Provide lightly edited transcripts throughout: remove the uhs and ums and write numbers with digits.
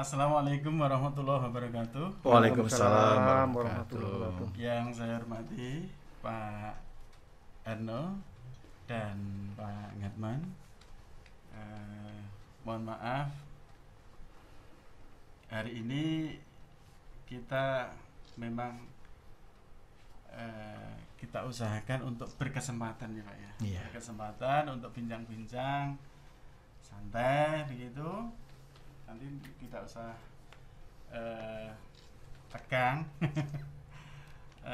Assalamualaikum warahmatullahi wabarakatuh. Waalaikumsalam Warahmatullahi warahmatullahi. wabarakatuh. Yang saya hormati Pak Erno dan Pak Ngatman. Mohon maaf, hari ini kita memang kita usahakan untuk berkesempatan ya Pak ya. Iya. Berkesempatan untuk bincang-bincang santai begitu. Nanti tidak usah tegang.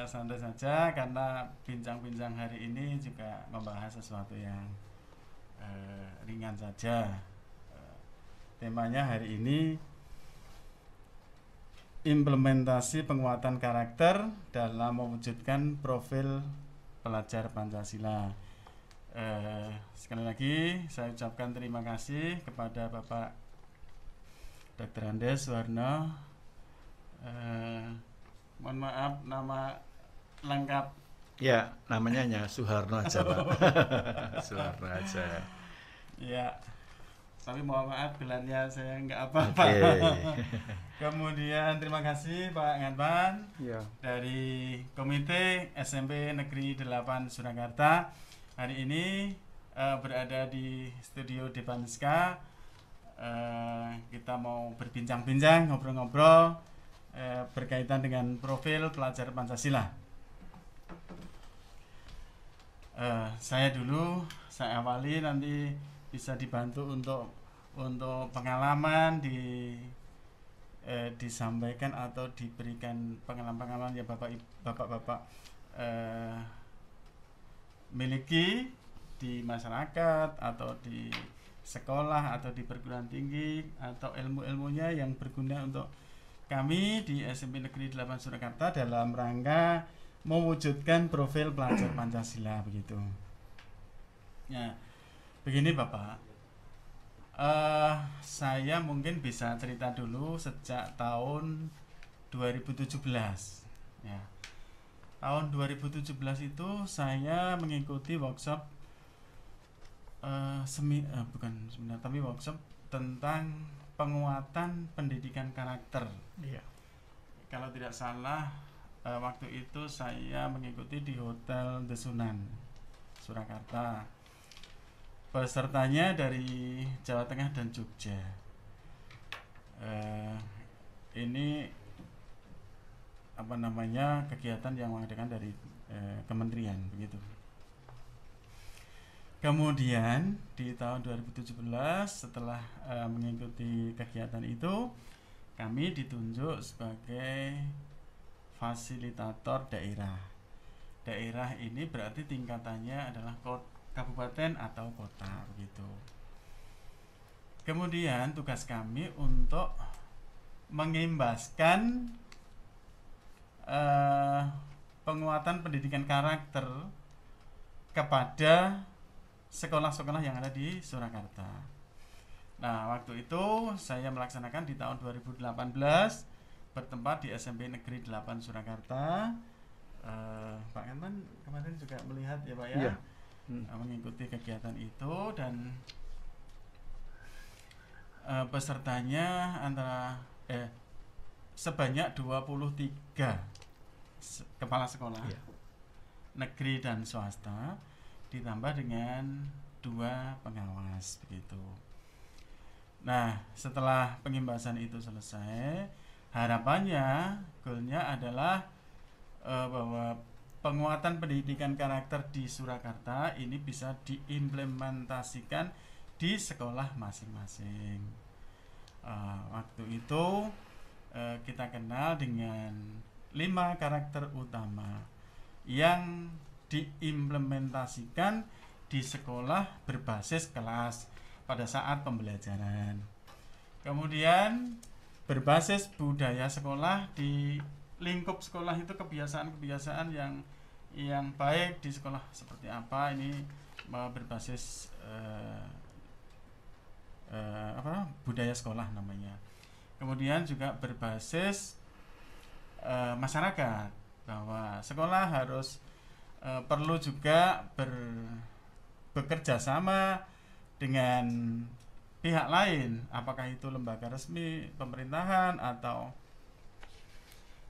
Santai saja karena bincang-bincang hari ini juga membahas sesuatu yang ringan saja. Temanya hari ini implementasi penguatan karakter dalam mewujudkan profil pelajar Pancasila. Sekali lagi saya ucapkan terima kasih kepada Bapak Dr. Andes Suharno. Mohon maaf nama lengkap. Ya, namanya hanya Suharno aja, Pak. Suharno aja. Ya, tapi mohon maaf gelarnya saya nggak apa-apa. Oke. Kemudian terima kasih Pak Ngatman Ya, dari Komite SMP Negeri 8 Surakarta. Hari ini berada di studio Depanska. Kita mau berbincang-bincang, ngobrol-ngobrol berkaitan dengan profil pelajar Pancasila. Saya awali, nanti bisa dibantu untuk pengalaman disampaikan atau diberikan pengalaman-pengalaman yang bapak-bapak miliki di masyarakat atau di sekolah atau di perguruan tinggi atau ilmu-ilmunya yang berguna untuk kami di SMP Negeri 8 Surakarta dalam rangka mewujudkan profil pelajar Pancasila begitu. Ya, begini Bapak, saya mungkin bisa cerita dulu sejak tahun 2017. Ya, tahun 2017 itu saya mengikuti workshop workshop tentang penguatan pendidikan karakter. Iya. Kalau tidak salah waktu itu saya mengikuti di Hotel The Sunan Surakarta. Pesertanya dari Jawa Tengah dan Jogja. Ini kegiatan yang mengadakan dari kementerian begitu. Kemudian di tahun 2017 setelah mengikuti kegiatan itu, kami ditunjuk sebagai fasilitator daerah. Daerah ini berarti tingkatannya adalah kabupaten atau kota begitu. Kemudian tugas kami untuk mengimbaskan penguatan pendidikan karakter kepada sekolah-sekolah yang ada di Surakarta. Nah, waktu itu saya melaksanakan di tahun 2018 bertempat di SMP Negeri 8 Surakarta. Pak Ngatman kemarin juga melihat ya Pak ya, Iya. Mengikuti kegiatan itu dan pesertanya sebanyak 23 kepala sekolah Iya. negeri dan swasta, ditambah dengan 2 pengawas begitu. Nah, setelah pengimbasan itu selesai, harapannya, goalnya adalah bahwa penguatan pendidikan karakter di Surakarta ini bisa diimplementasikan di sekolah masing-masing. Waktu itu kita kenal dengan 5 karakter utama yang diimplementasikan di sekolah berbasis kelas pada saat pembelajaran. Kemudian berbasis budaya sekolah, di lingkup sekolah itu kebiasaan-kebiasaan yang baik di sekolah seperti apa, ini berbasis budaya sekolah namanya. Kemudian juga berbasis masyarakat, bahwa sekolah harus perlu juga bekerja sama dengan pihak lain, apakah itu lembaga resmi pemerintahan atau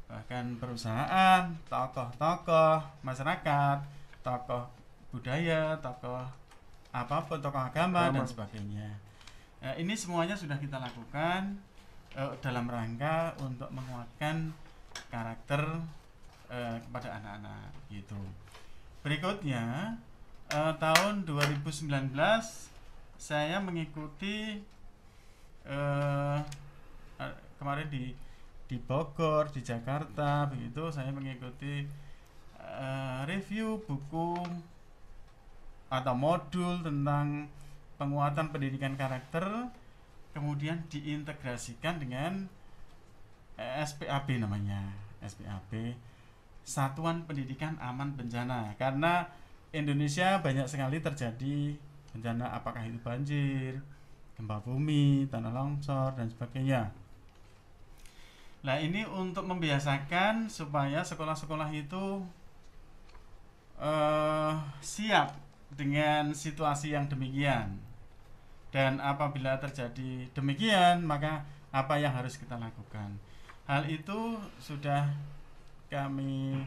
bahkan perusahaan, tokoh-tokoh masyarakat, tokoh budaya, tokoh apapun, tokoh agama dan sebagainya. Ini semuanya sudah kita lakukan dalam rangka untuk menguatkan karakter kepada anak-anak gitu. Berikutnya tahun 2019 saya mengikuti kemarin di Bogor, di Jakarta begitu, saya mengikuti review buku atau modul tentang penguatan pendidikan karakter, kemudian diintegrasikan dengan SPAB namanya, SPAB, Satuan Pendidikan Aman Bencana. Karena Indonesia banyak sekali terjadi bencana, apakah itu banjir, gempa bumi, tanah longsor dan sebagainya. Nah, ini untuk membiasakan supaya sekolah-sekolah itu siap dengan situasi yang demikian. Dan apabila terjadi demikian, maka apa yang harus kita lakukan? Hal itu sudah kami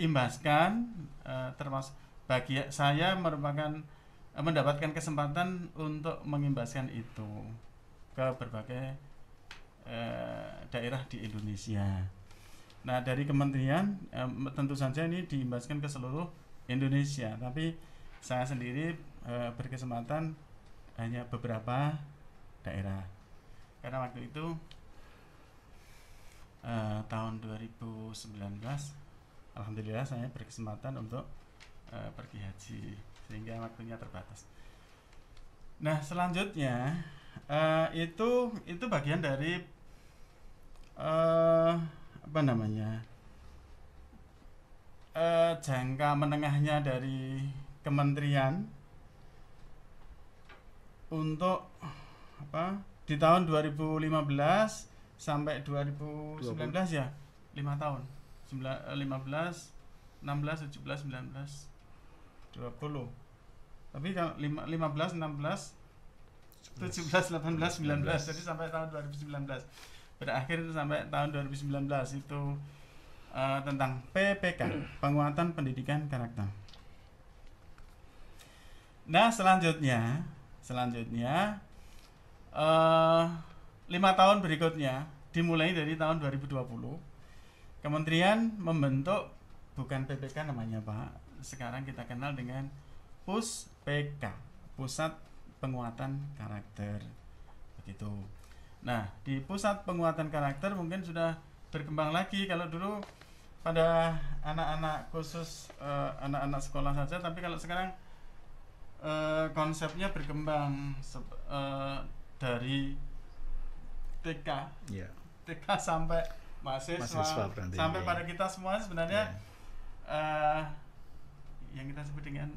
imbaskan, termasuk bagi saya mendapatkan kesempatan untuk mengimbaskan itu ke berbagai daerah di Indonesia. Nah, dari kementerian tentu saja ini diimbaskan ke seluruh Indonesia, tapi saya sendiri berkesempatan hanya beberapa daerah. Karena waktu itu tahun 2019 alhamdulillah saya berkesempatan untuk pergi haji, sehingga waktunya terbatas. Nah, selanjutnya itu bagian dari jangka menengahnya dari kementerian untuk di tahun 2015 sampai 2019 ya, 5 tahun, 15, 16, 17, 19, 20. Tapi kalau 15, 16, 17, 18, 19, jadi sampai tahun 2019. Berakhir sampai tahun 2019 itu tentang PPK, penguatan pendidikan karakter. Nah, selanjutnya 5 tahun berikutnya, dimulai dari tahun 2020, kementerian membentuk bukan PPK namanya Pak, sekarang kita kenal dengan PUS-PK, Pusat Penguatan Karakter, begitu. Nah, di Pusat Penguatan Karakter mungkin sudah berkembang lagi. Kalau dulu pada anak-anak khusus, anak-anak sekolah saja, tapi kalau sekarang konsepnya berkembang dari TK, TK sampai mahasiswa sampai pada kita semua sebenarnya, yang kita sebut dengan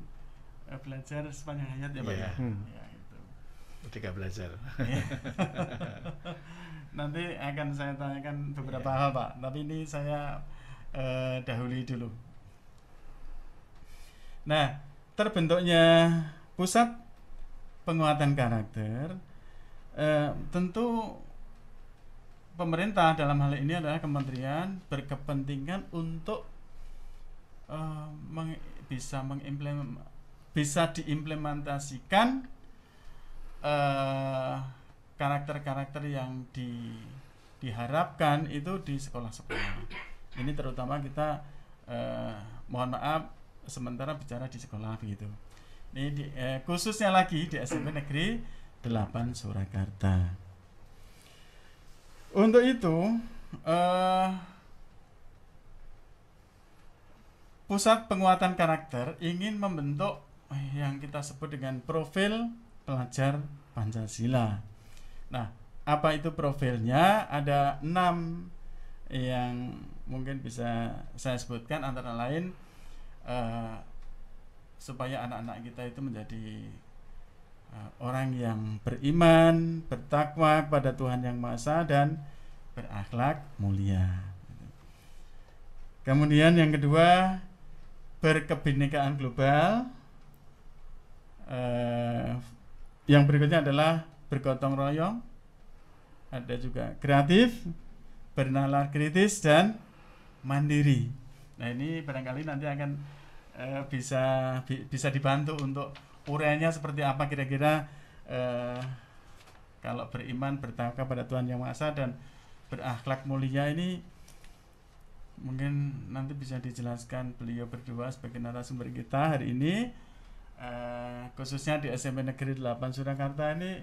belajar sepanjang hayat ya Pak ya. Ya itu. Ketika belajar. Nanti akan saya tanyakan beberapa hal Pak, tapi ini saya dahului dulu. Nah, terbentuknya Pusat Penguatan Karakter, tentu pemerintah dalam hal ini adalah kementerian berkepentingan untuk bisa diimplementasikan karakter-karakter yang diharapkan itu di sekolah-sekolah. Ini terutama kita mohon maaf sementara bicara di sekolah begitu. Ini khususnya lagi di SMP Negeri 8 Surakarta. Untuk itu Pusat Penguatan Karakter ingin membentuk yang kita sebut dengan profil pelajar Pancasila. Nah, apa itu profilnya? Ada 6 yang mungkin bisa saya sebutkan, antara lain supaya anak-anak kita itu menjadi orang yang beriman, bertakwa kepada Tuhan Yang Maha Esa, dan berakhlak mulia. Kemudian yang kedua, berkebinekaan global, yang berikutnya adalah bergotong royong, ada juga kreatif, bernalar kritis, dan mandiri. Nah ini barangkali nanti akan bisa dibantu untuk uraiannya seperti apa kira-kira kalau beriman bertakwa pada Tuhan Yang Maha Esa dan berakhlak mulia ini. Mungkin nanti bisa dijelaskan beliau berdua sebagai narasumber kita hari ini, khususnya di SMP Negeri 8 Surakarta ini.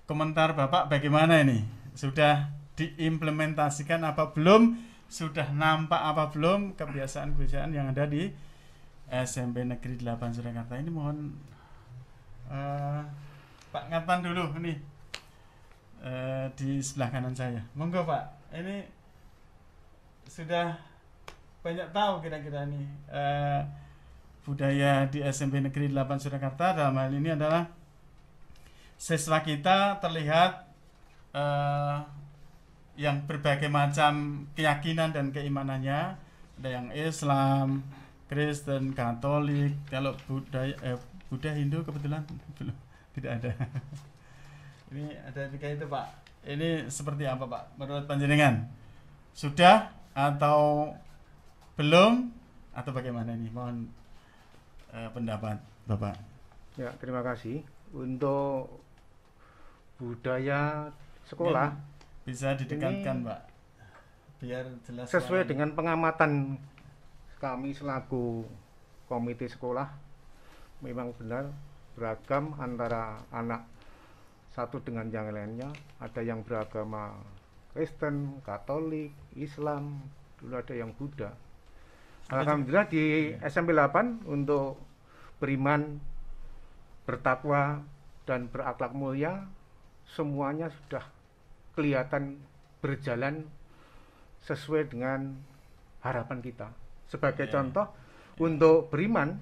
Komentar Bapak bagaimana ini? Sudah diimplementasikan apa belum? Sudah nampak apa belum kebiasaan-kebiasaan yang ada di SMP Negeri 8 Surakarta ini? Mohon Pak Ngatan dulu nih, di sebelah kanan saya. Monggo Pak, ini sudah banyak tahu kira-kira nih budaya di SMP Negeri 8 Surakarta. Dalam hal ini adalah siswa kita terlihat yang berbagai macam keyakinan dan keimanannya. Ada yang Islam, Kristen, Katolik. Kalau Buddha Hindu kebetulan belum, tidak ada. Ini ada 3 itu Pak. Ini seperti apa Pak menurut panjenengan? Sudah atau belum atau bagaimana ini? Mohon pendapat Bapak. Ya, terima kasih. Untuk budaya sekolah bisa didekatkan Pak biar jelas sesuai dengan pengamatan kami selaku komite sekolah, memang benar beragam antara anak satu dengan yang lainnya. Ada yang beragama Kristen, Katolik, Islam, dulu ada yang Buddha. Alhamdulillah di SMP 8 untuk beriman, bertakwa, dan berakhlak mulia semuanya sudah kelihatan berjalan sesuai dengan harapan kita. Sebagai contoh, untuk beriman,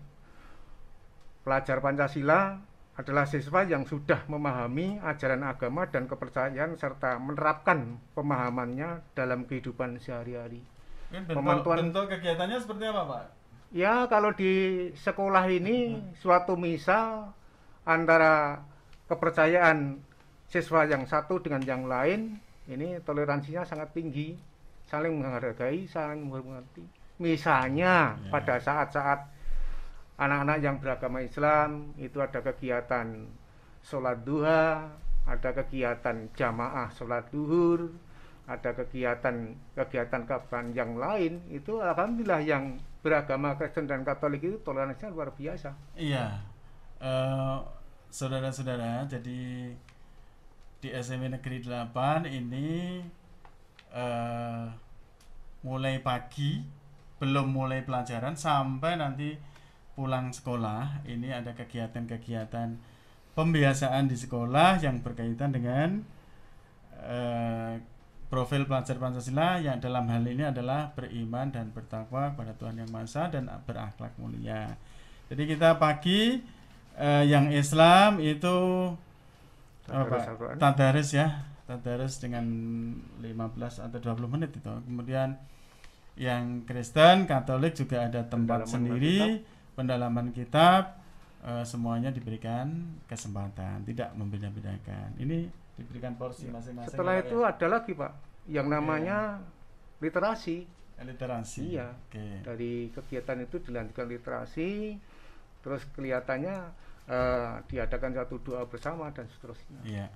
pelajar Pancasila adalah siswa yang sudah memahami ajaran agama dan kepercayaan serta menerapkan pemahamannya dalam kehidupan sehari-hari. Bentuk kegiatannya seperti apa Pak? Ya, kalau di sekolah ini suatu misa antara kepercayaan siswa yang satu dengan yang lain, ini toleransinya sangat tinggi, saling menghargai, saling menghormati. Misalnya pada saat-saat anak-anak yang beragama Islam itu ada kegiatan sholat duha, ada kegiatan jamaah sholat duhur, ada kegiatan yang lain. Itu alhamdulillah yang beragama Kristen dan Katolik itu toleransinya luar biasa. Iya, saudara-saudara, jadi di SMP Negeri 8 ini mulai pagi, belum mulai pelajaran sampai nanti pulang sekolah, ini ada kegiatan-kegiatan pembiasaan di sekolah yang berkaitan dengan profil pelajar Pancasila yang dalam hal ini adalah beriman dan bertakwa kepada Tuhan Yang Maha Esa dan berakhlak mulia. Jadi kita pagi yang Islam itu tadarus ya, tadarus dengan 15 atau 20 menit itu. Kemudian yang Kristen, Katolik juga ada tempat sendiri, pendalaman kitab, semuanya diberikan kesempatan, tidak membeda-bedakan. Ini diberikan porsi masing-masing. Setelah itu ada lagi Pak, yang namanya literasi. Literasi. Iya. Okay. Dari kegiatan itu dilanjutkan literasi, terus kelihatannya diadakan satu doa bersama dan seterusnya. Iya.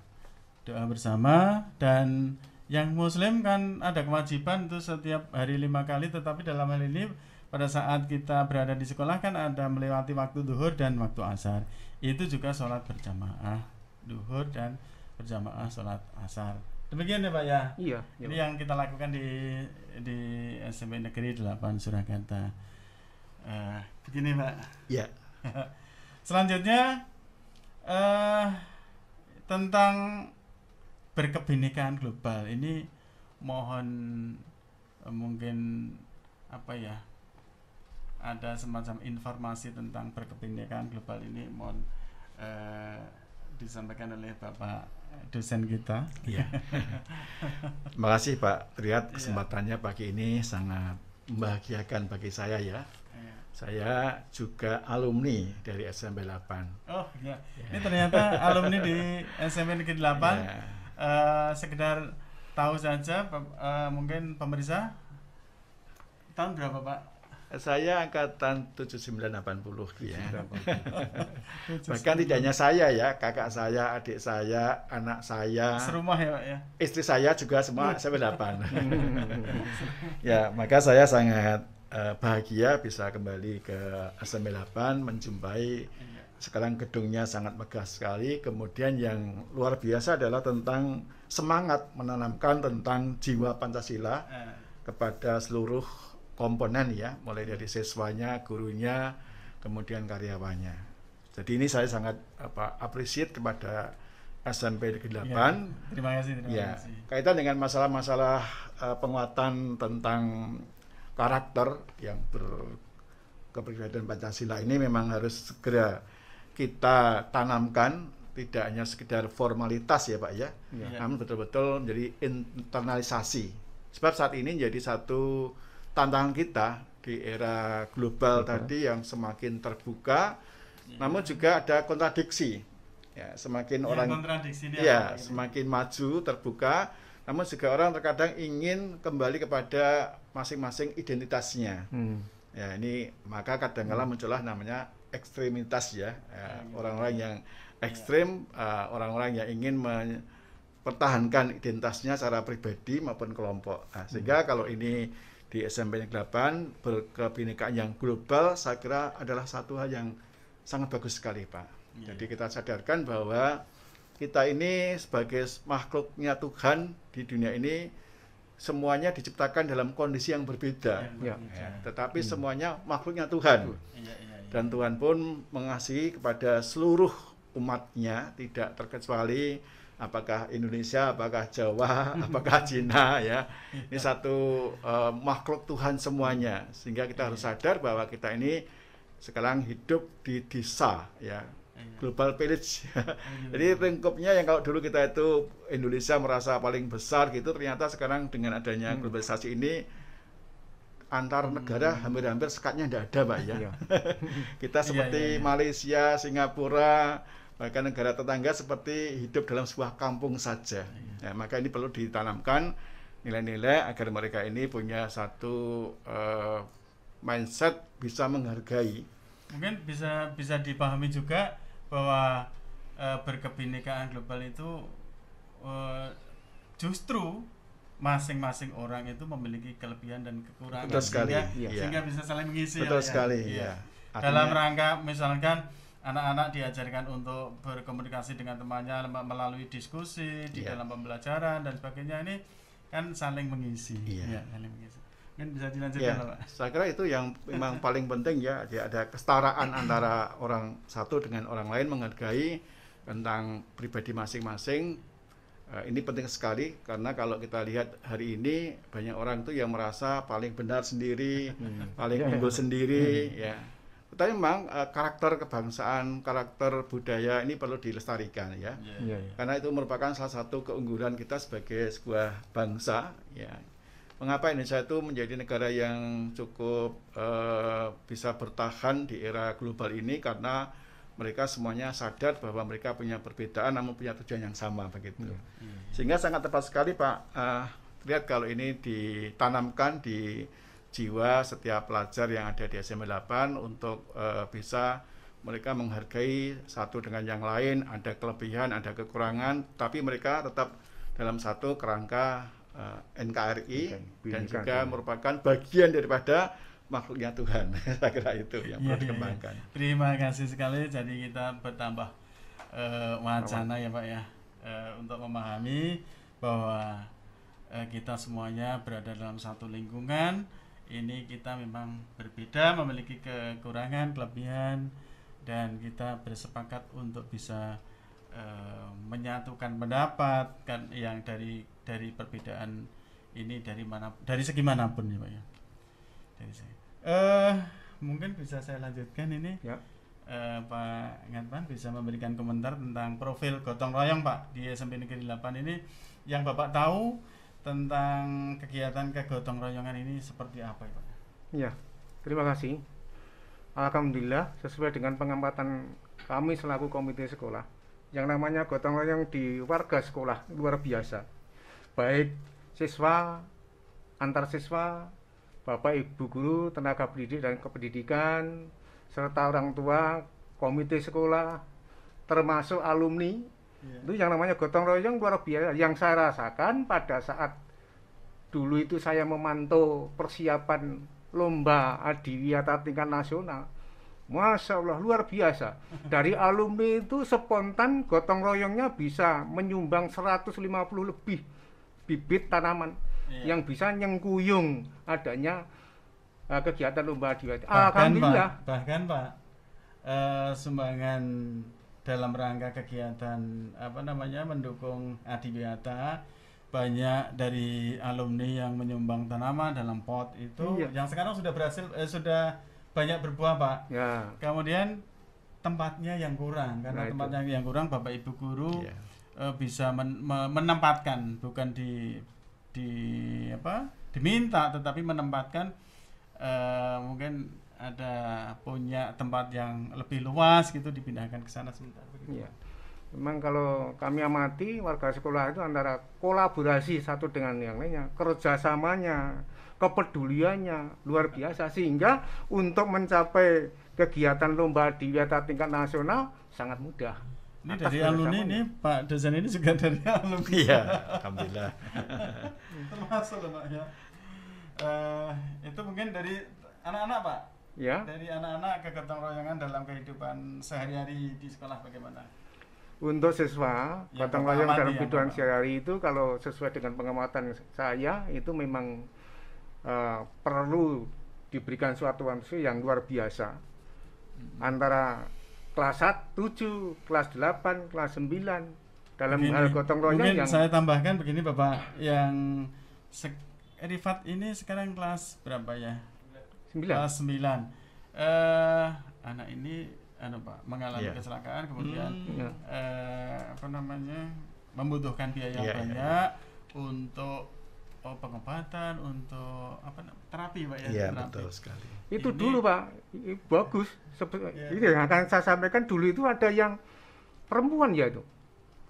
Doa bersama, dan yang Muslim kan ada kewajiban itu setiap hari 5 kali, tetapi dalam hal ini pada saat kita berada di sekolah kan ada melewati waktu duhur dan waktu asar. Itu juga sholat berjamaah duhur dan berjamaah sholat asar. Demikian ya Pak ya. Iya. Ini yang kita lakukan di SMP Negeri 8 Surakarta. Begini Pak. Ya. Selanjutnya tentang berkebinekaan global ini mohon mungkin apa ya, ada semacam informasi tentang berkebinekaan global ini, mohon disampaikan oleh Bapak dosen kita. Iya. Terima kasih Pak Triat, kesempatannya pagi ini sangat membahagiakan bagi saya ya. Saya juga alumni dari SMP 8. Oh ya, ini ternyata alumni di SMP Negeri 8. Ya. Sekedar tahu saja, mungkin pemirsa, tahun berapa Pak? Saya angkatan 7980 ya. Bahkan tidak hanya saya ya, kakak saya, adik saya, anak saya, Serumah ya Pak ya? istri saya juga semua SMP 8. Ya, maka saya sangat bahagia bisa kembali ke SMP 8, menjumpai sekarang gedungnya sangat megah sekali. Kemudian yang luar biasa adalah tentang semangat menanamkan tentang jiwa Pancasila kepada seluruh komponen ya, mulai dari siswanya, gurunya, kemudian karyawannya. Jadi ini saya sangat appreciate kepada SMP Negeri 8. Ya, terima kasih. Kaitan dengan masalah-masalah penguatan tentang karakter yang berkepribadian Pancasila ini memang harus segera kita tanamkan, tidak hanya sekedar formalitas ya Pak ya, namun betul-betul menjadi internalisasi. Sebab saat ini jadi satu tantangan kita di era global tadi yang semakin terbuka, namun juga ada kontradiksi. Ya, semakin orang semakin maju terbuka, namun juga orang terkadang ingin kembali kepada masing-masing identitasnya. Ya, ini maka kadang-kala muncullah namanya ekstremitas ya, orang-orang yang ekstrim, orang-orang yang ingin mempertahankan identitasnya secara pribadi maupun kelompok. Nah, sehingga kalau ini di SMP Negeri 8 berkebinekaan yang global, saya kira adalah satu hal yang sangat bagus sekali Pak. Jadi kita sadarkan bahwa kita ini sebagai makhluknya Tuhan di dunia ini semuanya diciptakan dalam kondisi yang berbeda, tetapi semuanya makhluknya Tuhan. Dan Tuhan pun mengasihi kepada seluruh umatnya, tidak terkecuali apakah Indonesia, apakah Jawa, apakah Cina ya. Ini satu makhluk Tuhan semuanya, sehingga kita harus sadar bahwa kita ini sekarang hidup di desa ya, global village. Jadi lingkupnya yang kalau dulu kita itu Indonesia merasa paling besar gitu, ternyata sekarang dengan adanya globalisasi ini antar negara hampir-hampir sekatnya tidak ada Pak ya. Kita seperti Malaysia, Singapura, bahkan negara tetangga seperti hidup dalam sebuah kampung saja. Ya, maka ini perlu ditanamkan nilai-nilai agar mereka ini punya satu mindset bisa menghargai. Mungkin bisa dipahami juga bahwa berkebinekaan global itu justru masing-masing orang itu memiliki kelebihan dan kekurangan. Betul sekali. Sehingga bisa saling mengisi. Betul sekali. Ya. Dalam rangka misalkan anak-anak diajarkan untuk berkomunikasi dengan temannya melalui diskusi di dalam pembelajaran dan sebagainya, ini kan saling mengisi. Saling mengisi. Mungkin bisa dilanjutkan Pak. Saya kira itu yang memang paling penting ya, ada kesetaraan antara orang satu dengan orang lain, menghargai tentang pribadi masing-masing. Ini penting sekali karena kalau kita lihat hari ini banyak orang tuh yang merasa paling benar sendiri, paling unggul sendiri ya. Tapi memang karakter kebangsaan, karakter budaya ini perlu dilestarikan ya. Karena itu merupakan salah satu keunggulan kita sebagai sebuah bangsa ya. Mengapa Indonesia itu menjadi negara yang cukup bisa bertahan di era global ini, karena mereka semuanya sadar bahwa mereka punya perbedaan namun punya tujuan yang sama begitu. Sehingga sangat tepat sekali Pak, lihat kalau ini ditanamkan di jiwa setiap pelajar yang ada di SMP 8 untuk bisa mereka menghargai satu dengan yang lain, ada kelebihan, ada kekurangan, tapi mereka tetap dalam satu kerangka NKRI dan juga merupakan bagian daripada makhluknya Tuhan. Saya kira itu yang perlu dikembangkan. Terima kasih sekali. Jadi kita bertambah wacana ya Pak ya, untuk memahami bahwa kita semuanya berada dalam satu lingkungan. Ini kita memang berbeda, memiliki kekurangan, kelebihan, dan kita bersepakat untuk bisa menyatukan pendapat kan yang dari perbedaan ini dari segi manapun ya Pak ya. Mungkin bisa saya lanjutkan ini ya. Pak Ngatman bisa memberikan komentar tentang profil gotong royong Pak di SMP Negeri 8 ini, yang Bapak tahu tentang kegiatan kegotong royongan ini seperti apa Pak? Ya, terima kasih. Alhamdulillah sesuai dengan pengamatan kami selaku komite sekolah, yang namanya gotong royong di warga sekolah luar biasa. Baik siswa, antar siswa, bapak ibu guru, tenaga pendidik dan kependidikan, serta orang tua, komite sekolah, termasuk alumni. Itu yang namanya gotong royong luar biasa. Yang saya rasakan pada saat dulu itu saya memantau persiapan lomba adiwiyata tingkat nasional, Masya Allah luar biasa. Dari alumni itu spontan gotong royongnya bisa menyumbang 150 lebih bibit tanaman yang bisa nyengkuyung adanya kegiatan lomba adiwiyata. Alhamdulillah. Bahkan Pak, sumbangan dalam rangka kegiatan mendukung adiwiyata, banyak dari alumni yang menyumbang tanaman dalam pot itu, yang sekarang sudah berhasil, sudah banyak berbuah Pak. Ya. Kemudian tempatnya yang kurang, karena tempatnya yang kurang, Bapak Ibu guru bisa menempatkan, bukan diminta, tetapi menempatkan, mungkin ada punya tempat yang lebih luas gitu, dipindahkan ke sana sebentar. Ya. Memang kalau kami amati warga sekolah itu antara kolaborasi satu dengan yang lainnya, kerjasamanya, kepeduliannya luar biasa, sehingga untuk mencapai kegiatan lomba adiwiyata tingkat nasional sangat mudah. Ini dari alumni ini Pak dosen ini juga dari alumni. Iya, alhamdulillah. Termasuk loh Pak ya. Itu mungkin dari anak-anak Pak. Ya. Dari anak-anak kegotong royongan dalam kehidupan sehari-hari di sekolah bagaimana? Untuk siswa, gotong royong dalam kehidupan sehari-hari itu kalau sesuai dengan pengamatan saya itu memang perlu diberikan suatu waktu yang luar biasa. Antara kelas 1, 7, kelas 8, kelas 9 dalam hal gotong royong. Mungkin yang saya tambahkan begini Bapak, yang Rifat ini sekarang kelas berapa ya? 9. Kelas 9. Anak ini Pak mengalami kecelakaan, kemudian membutuhkan biaya banyak untuk pengobatan, untuk terapi Pak ya. Iya, terapi. Betul sekali. Itu ini, dulu Pak, bagus. Ini yang akan saya sampaikan, dulu itu ada yang perempuan ya itu.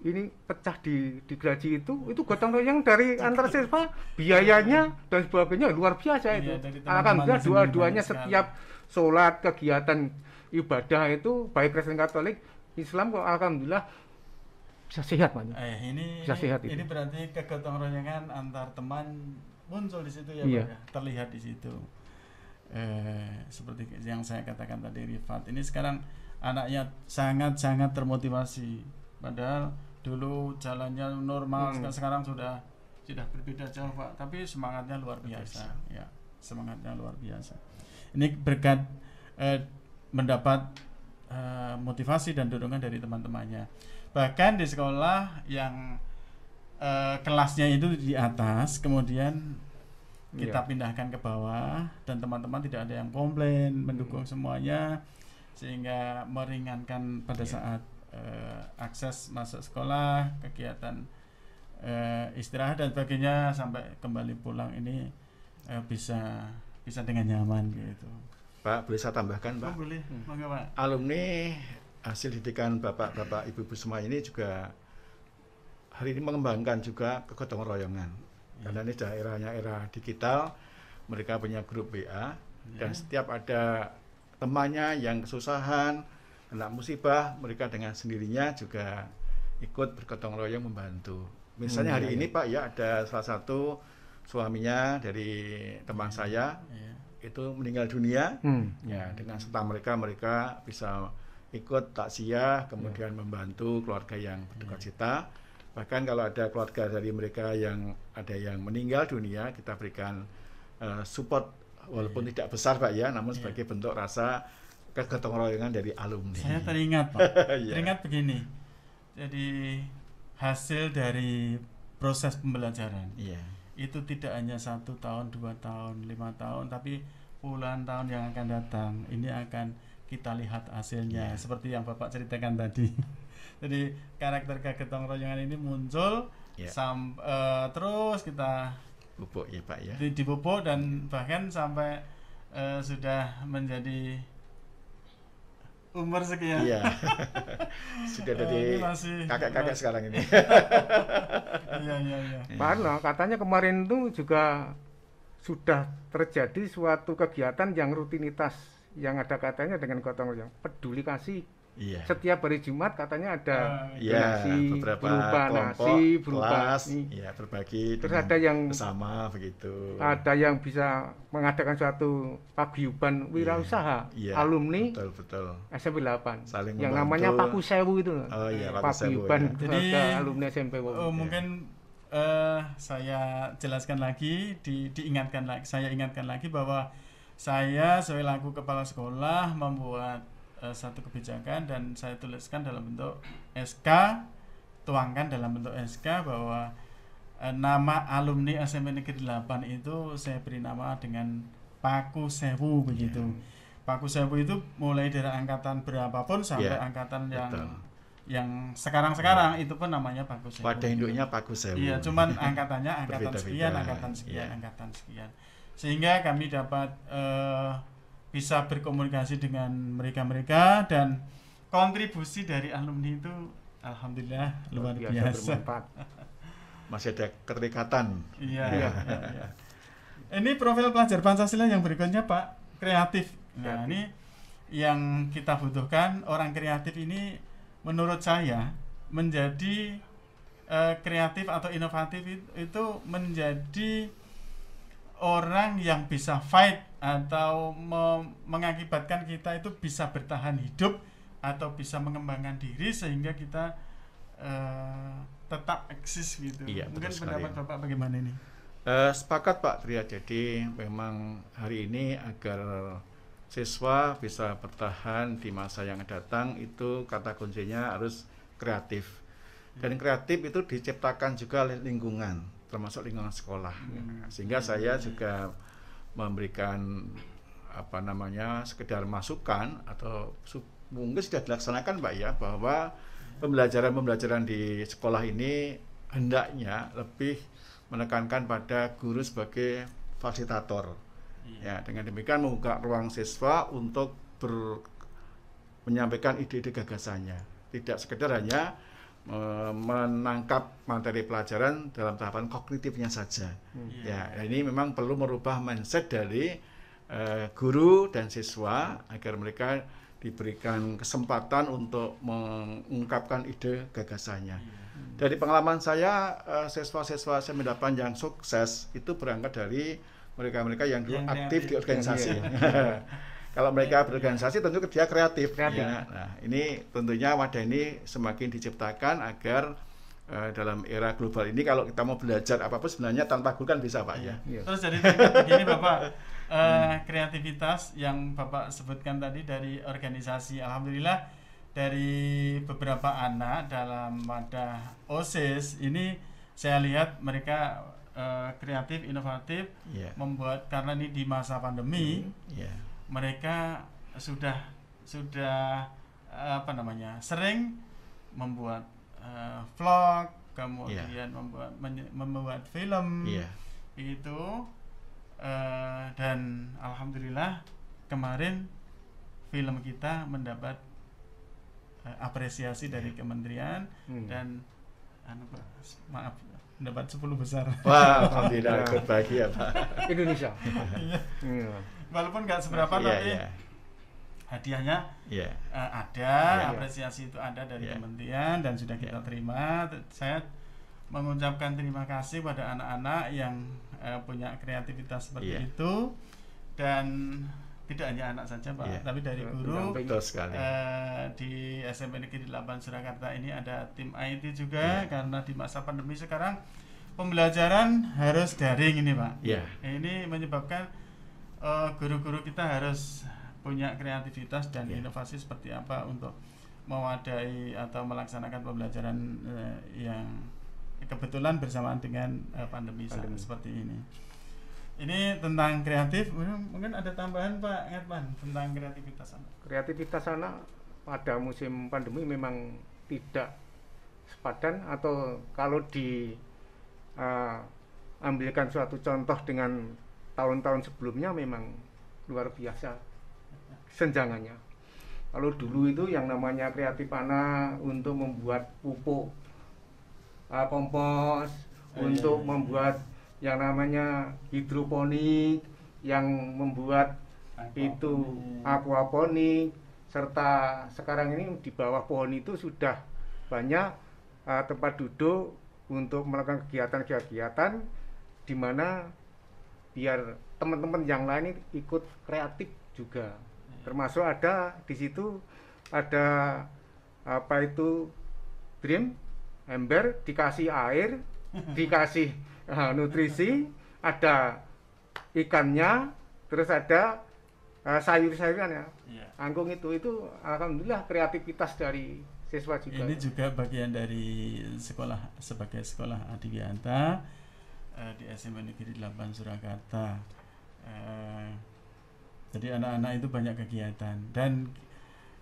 Ini pecah di gergaji itu gotong royong dari antar siswa, biayanya dan sebagainya luar biasa itu. Alhamdulillah dua-duanya setiap sholat, kegiatan ibadah itu baik Kristen Katolik, Islam kok alhamdulillah bisa sehat Pak. Bisa sehat itu. Ini berarti kegotong royongan antar teman muncul di situ ya Pak ya? Terlihat di situ. Seperti yang saya katakan tadi, Rifat ini sekarang anaknya sangat-sangat termotivasi. Padahal dulu jalannya normal, sekarang sudah berbeda jauh Pak. Tapi semangatnya luar biasa. Ya, semangatnya luar biasa. Ini berkat mendapat motivasi dan dorongan dari teman-temannya. Bahkan di sekolah yang kelasnya itu di atas, kemudian kita pindahkan ke bawah, dan teman-teman tidak ada yang komplain, mendukung semuanya, sehingga meringankan pada saat akses masuk sekolah, kegiatan istirahat dan sebagainya, sampai kembali pulang ini bisa dengan nyaman gitu. Pak, boleh saya tambahkan Pak? Boleh, monggo Pak. Alumni hasil didikan bapak-bapak ibu-ibu semua ini juga hari ini mengembangkan juga kegotong royongan. Karena ini sudah eranya era digital, mereka punya grup WA, dan setiap ada temannya yang kesusahan, kena musibah, mereka dengan sendirinya juga ikut bergotong royong membantu. Misalnya hari ini Pak ya, ada salah satu suaminya dari teman saya itu meninggal dunia, ya dengan serta mereka bisa ikut takziah, kemudian membantu keluarga yang berduka cita. Bahkan kalau ada keluarga dari mereka yang ada yang meninggal dunia, kita berikan support walaupun tidak besar Pak ya, namun sebagai bentuk rasa kegotong royongan dari alumni. Saya teringat Pak, teringat begini. Jadi hasil dari proses pembelajaran itu tidak hanya 1 tahun, 2 tahun, 5 tahun, tapi puluhan tahun yang akan datang. Ini akan kita lihat hasilnya, seperti yang Bapak ceritakan tadi. Jadi karakter kegotong royongan ini muncul, terus kita pupuk ya Pak ya, dipupuk, dan bahkan sampai sudah menjadi umur sekian. Iya. Sudah Ini jadi masih kakek-kakek sekarang ini. Iya. Karena katanya kemarin itu juga sudah terjadi suatu kegiatan yang rutinitas yang ada katanya dengan gotong royong peduli kasih. Iya. Setiap hari Jumat katanya ada Iya, donasi beberapa berupa kelompok, nasi, berupa kelas, ini. ya berbagi Terus dengan ada yang bersama begitu. ada yang bisa mengadakan suatu paguyuban wirausaha Iya, alumni betul. SMP 8 Saling yang membantu. namanya Paku Sewu itu. Oh iya, Paku Sewu, Paguyuban ya. Jadi, keluarga alumni SMP Wawu. mungkin saya jelaskan lagi, saya ingatkan lagi bahwa saya selaku kepala sekolah membuat satu kebijakan dan saya tuliskan dalam bentuk SK, tuangkan dalam bentuk SK bahwa nama alumni SMP Negeri 8 itu saya beri nama dengan Paku Sewu begitu. Paku Sewu itu mulai dari angkatan berapapun sampai angkatan yang sekarang itu pun namanya Paku Sewu. Wadah induknya Paku Sewu. Iya, cuman angkatannya angkatan Berbeda-beda. sekian, angkatan sekian. Sehingga kami dapat bisa berkomunikasi dengan mereka dan kontribusi dari alumni itu alhamdulillah luar biasa. Bermanfaat. Masih ada keterikatan. Iya. Ini profil pelajar Pancasila yang berikutnya Pak, kreatif. Nah, ini yang kita butuhkan, orang kreatif ini menurut saya menjadi kreatif atau inovatif itu menjadi orang yang bisa fight atau mengakibatkan kita itu bisa bertahan hidup atau bisa mengembangkan diri sehingga kita tetap eksis gitu. Iya, Mungkin betul pendapat sekali. Bapak bagaimana ini? Sepakat Pak Tria, jadi memang hari ini agar siswa bisa bertahan di masa yang datang itu kata kuncinya harus kreatif. Dan kreatif itu diciptakan juga oleh lingkungan, termasuk lingkungan sekolah. Sehingga saya juga memberikan sekedar masukan atau mungkin sudah dilaksanakan Pak ya, bahwa pembelajaran di sekolah ini hendaknya lebih menekankan pada guru sebagai fasilitator. Ya, dengan demikian membuka ruang siswa untuk menyampaikan ide-ide gagasannya. Tidak sekedar hanya menangkap materi pelajaran dalam tahapan kognitifnya saja. Ya, ini memang perlu merubah mindset dari guru dan siswa agar mereka diberikan kesempatan untuk mengungkapkan ide gagasannya. Dari pengalaman saya, siswa-siswa SMP 8 yang sukses itu berangkat dari mereka-mereka yang dulu aktif di organisasi. Kalau mereka berorganisasi tentu dia kreatif. Ya. Nah, ini tentunya wadah ini semakin diciptakan agar dalam era global ini kalau kita mau belajar apapun sebenarnya tanpa guru kan bisa Pak ya. Terus jadi begini Bapak, kreativitas yang Bapak sebutkan tadi dari organisasi, alhamdulillah dari beberapa anak dalam wadah OSIS ini saya lihat mereka kreatif, inovatif, membuat, karena ini di masa pandemi, mereka sudah sering membuat vlog, kemudian membuat film itu, dan alhamdulillah kemarin film kita mendapat apresiasi dari kementerian dan mendapat 10 besar. Wah, alhamdulillah, berbahagia Pak. Indonesia. Walaupun nggak seberapa tapi hadiahnya ada, apresiasi itu ada dari kementerian dan sudah kita terima. Saya mengucapkan terima kasih pada anak-anak yang punya kreativitas seperti itu, dan tidak hanya anak saja Pak, tapi dari guru. Betul sekali. Di SMP Negeri 8 Surakarta ini ada tim IT juga, karena di masa pandemi sekarang pembelajaran harus daring ini Pak. Ini menyebabkan guru-guru kita harus punya kreativitas dan inovasi seperti apa untuk mewadahi atau melaksanakan pembelajaran yang kebetulan bersamaan dengan pandemi seperti ini. Ini tentang kreatif, mungkin ada tambahan Pak Edman tentang kreativitas anak. Kreativitas anak pada musim pandemi memang tidak sepadan, atau kalau ambilkan suatu contoh dengan tahun-tahun sebelumnya memang luar biasa senjangannya. Kalau dulu itu yang namanya kreatif anak untuk membuat pupuk kompos, untuk membuat yang namanya hidroponik, yang membuat itu aquaponik, serta sekarang ini di bawah pohon itu sudah banyak tempat duduk untuk melakukan kegiatan-kegiatan di mana biar teman-teman yang lain ikut kreatif juga. Termasuk ada di situ ada apa itu dream ember, dikasih air, dikasih nutrisi, ada ikannya, terus ada sayur-sayuran ya. Anggung itu alhamdulillah kreativitas dari siswa juga. Ini juga bagian dari sekolah, sebagai sekolah Adiwiyanta di SMP Negeri 8 Surakarta. Jadi anak-anak itu banyak kegiatan dan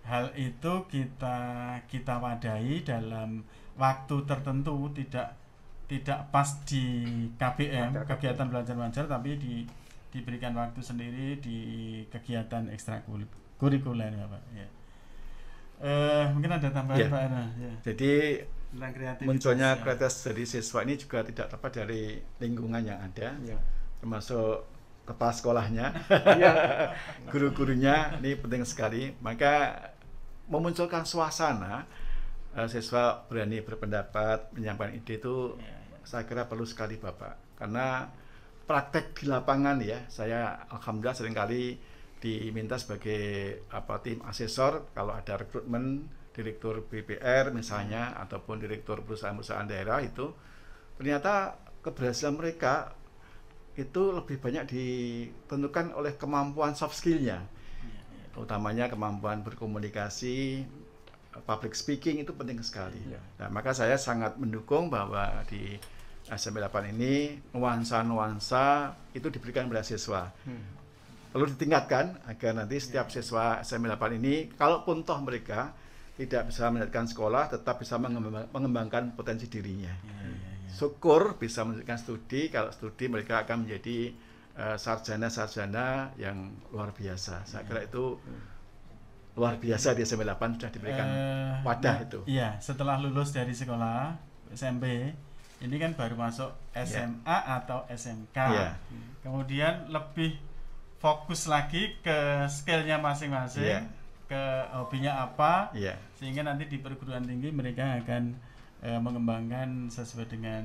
hal itu kita wadahi dalam waktu tertentu, tidak pas di KBM, kegiatan belajar mengajar, tapi diberikan waktu sendiri di kegiatan ekstrakurikuler ya Pak. Ya. Mungkin ada tambahan ya. Pak Erna. Ya. Jadi munculnya ya. kreativitas dari siswa ini juga tidak terlepas dari lingkungan yang ada, Ya. termasuk kepala sekolahnya, Ya. guru-gurunya, ini penting sekali. Maka memunculkan suasana siswa berani berpendapat, menyampaikan ide itu saya kira perlu sekali Bapak. Karena praktek di lapangan ya, saya alhamdulillah seringkali diminta sebagai tim asesor kalau ada rekrutmen direktur BPR misalnya ataupun direktur perusahaan-perusahaan daerah, itu ternyata keberhasilan mereka itu lebih banyak ditentukan oleh kemampuan soft skill-nya, utamanya kemampuan berkomunikasi, public speaking itu penting sekali. Nah, maka saya sangat mendukung bahwa di SMP 8 ini nuansa-nuansa itu diberikan pada siswa. Perlu ditingkatkan agar nanti setiap siswa SMP 8 ini, kalaupun toh mereka tidak bisa melanjutkan sekolah, tetap bisa mengembangkan potensi dirinya. Syukur bisa melanjutkan studi, kalau studi mereka akan menjadi sarjana-sarjana yang luar biasa. Saya kira itu luar biasa di SMP 8 sudah diberikan wadah itu. Iya, setelah lulus dari sekolah SMP, ini kan baru masuk SMA atau SMK. Kemudian lebih fokus lagi ke skillnya masing-masing, ke hobinya apa, sehingga nanti di perguruan tinggi mereka akan mengembangkan sesuai dengan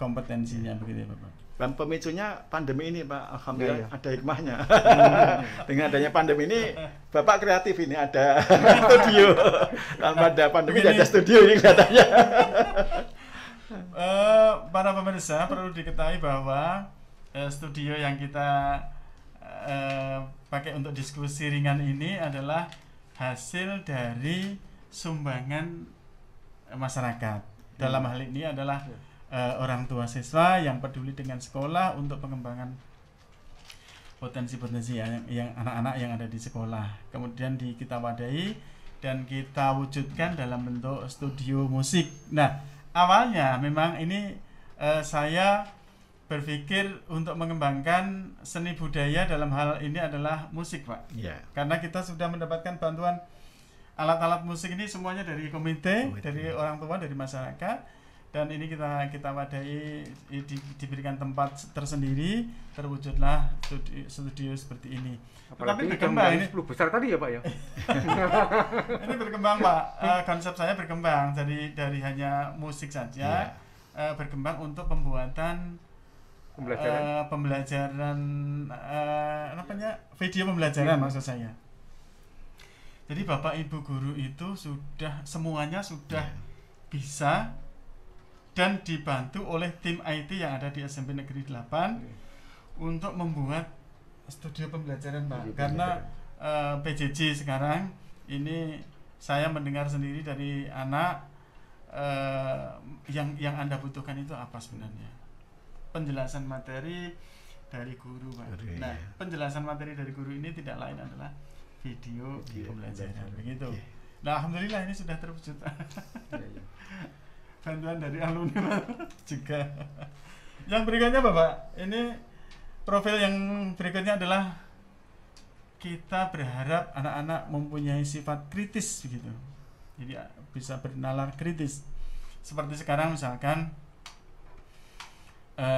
kompetensinya, begitu ya Bapak. Dan pemicunya pandemi ini Pak, alhamdulillah ada hikmahnya. Dengan adanya pandemi ini Bapak kreatif, ini ada studio. Tanpa ada pandemi tidak ada studio ini kelihatannya. Para pemirsa perlu diketahui bahwa studio yang kita pakai untuk diskusi ringan ini adalah hasil dari sumbangan masyarakat. Dalam hal ini adalah orang tua siswa yang peduli dengan sekolah untuk pengembangan potensi-potensi yang anak-anak yang ada di sekolah. Kemudian kita wadahi dan kita wujudkan dalam bentuk studio musik. Nah, awalnya memang ini saya berpikir untuk mengembangkan seni budaya dalam hal ini adalah musik Pak. Karena kita sudah mendapatkan bantuan alat-alat musik ini semuanya dari komite, dari orang tua, dari masyarakat, dan ini kita wadahi, diberikan tempat tersendiri, terwujudlah studio seperti ini. Tapi berkembang ini 10 besar tadi ya Pak ya. Ini berkembang Pak, konsep saya berkembang dari hanya musik saja, berkembang untuk pembuatan pembelajaran video pembelajaran maksud saya. Jadi Bapak Ibu guru itu semuanya sudah bisa dan dibantu oleh tim IT yang ada di SMP Negeri 8 untuk membuat studio pembelajaran Pak. Karena PJJ sekarang ini saya mendengar sendiri dari anak, yang Anda butuhkan itu apa sebenarnya? Penjelasan materi dari guru Pak. Nah, penjelasan materi dari guru ini tidak lain adalah video pembelajaran, begitu. Nah, alhamdulillah ini sudah terwujud. Bantuan dari alumni juga. Yang berikutnya Bapak, ini profil yang berikutnya adalah kita berharap anak-anak mempunyai sifat kritis begitu. Jadi bisa bernalar kritis. Seperti sekarang misalkan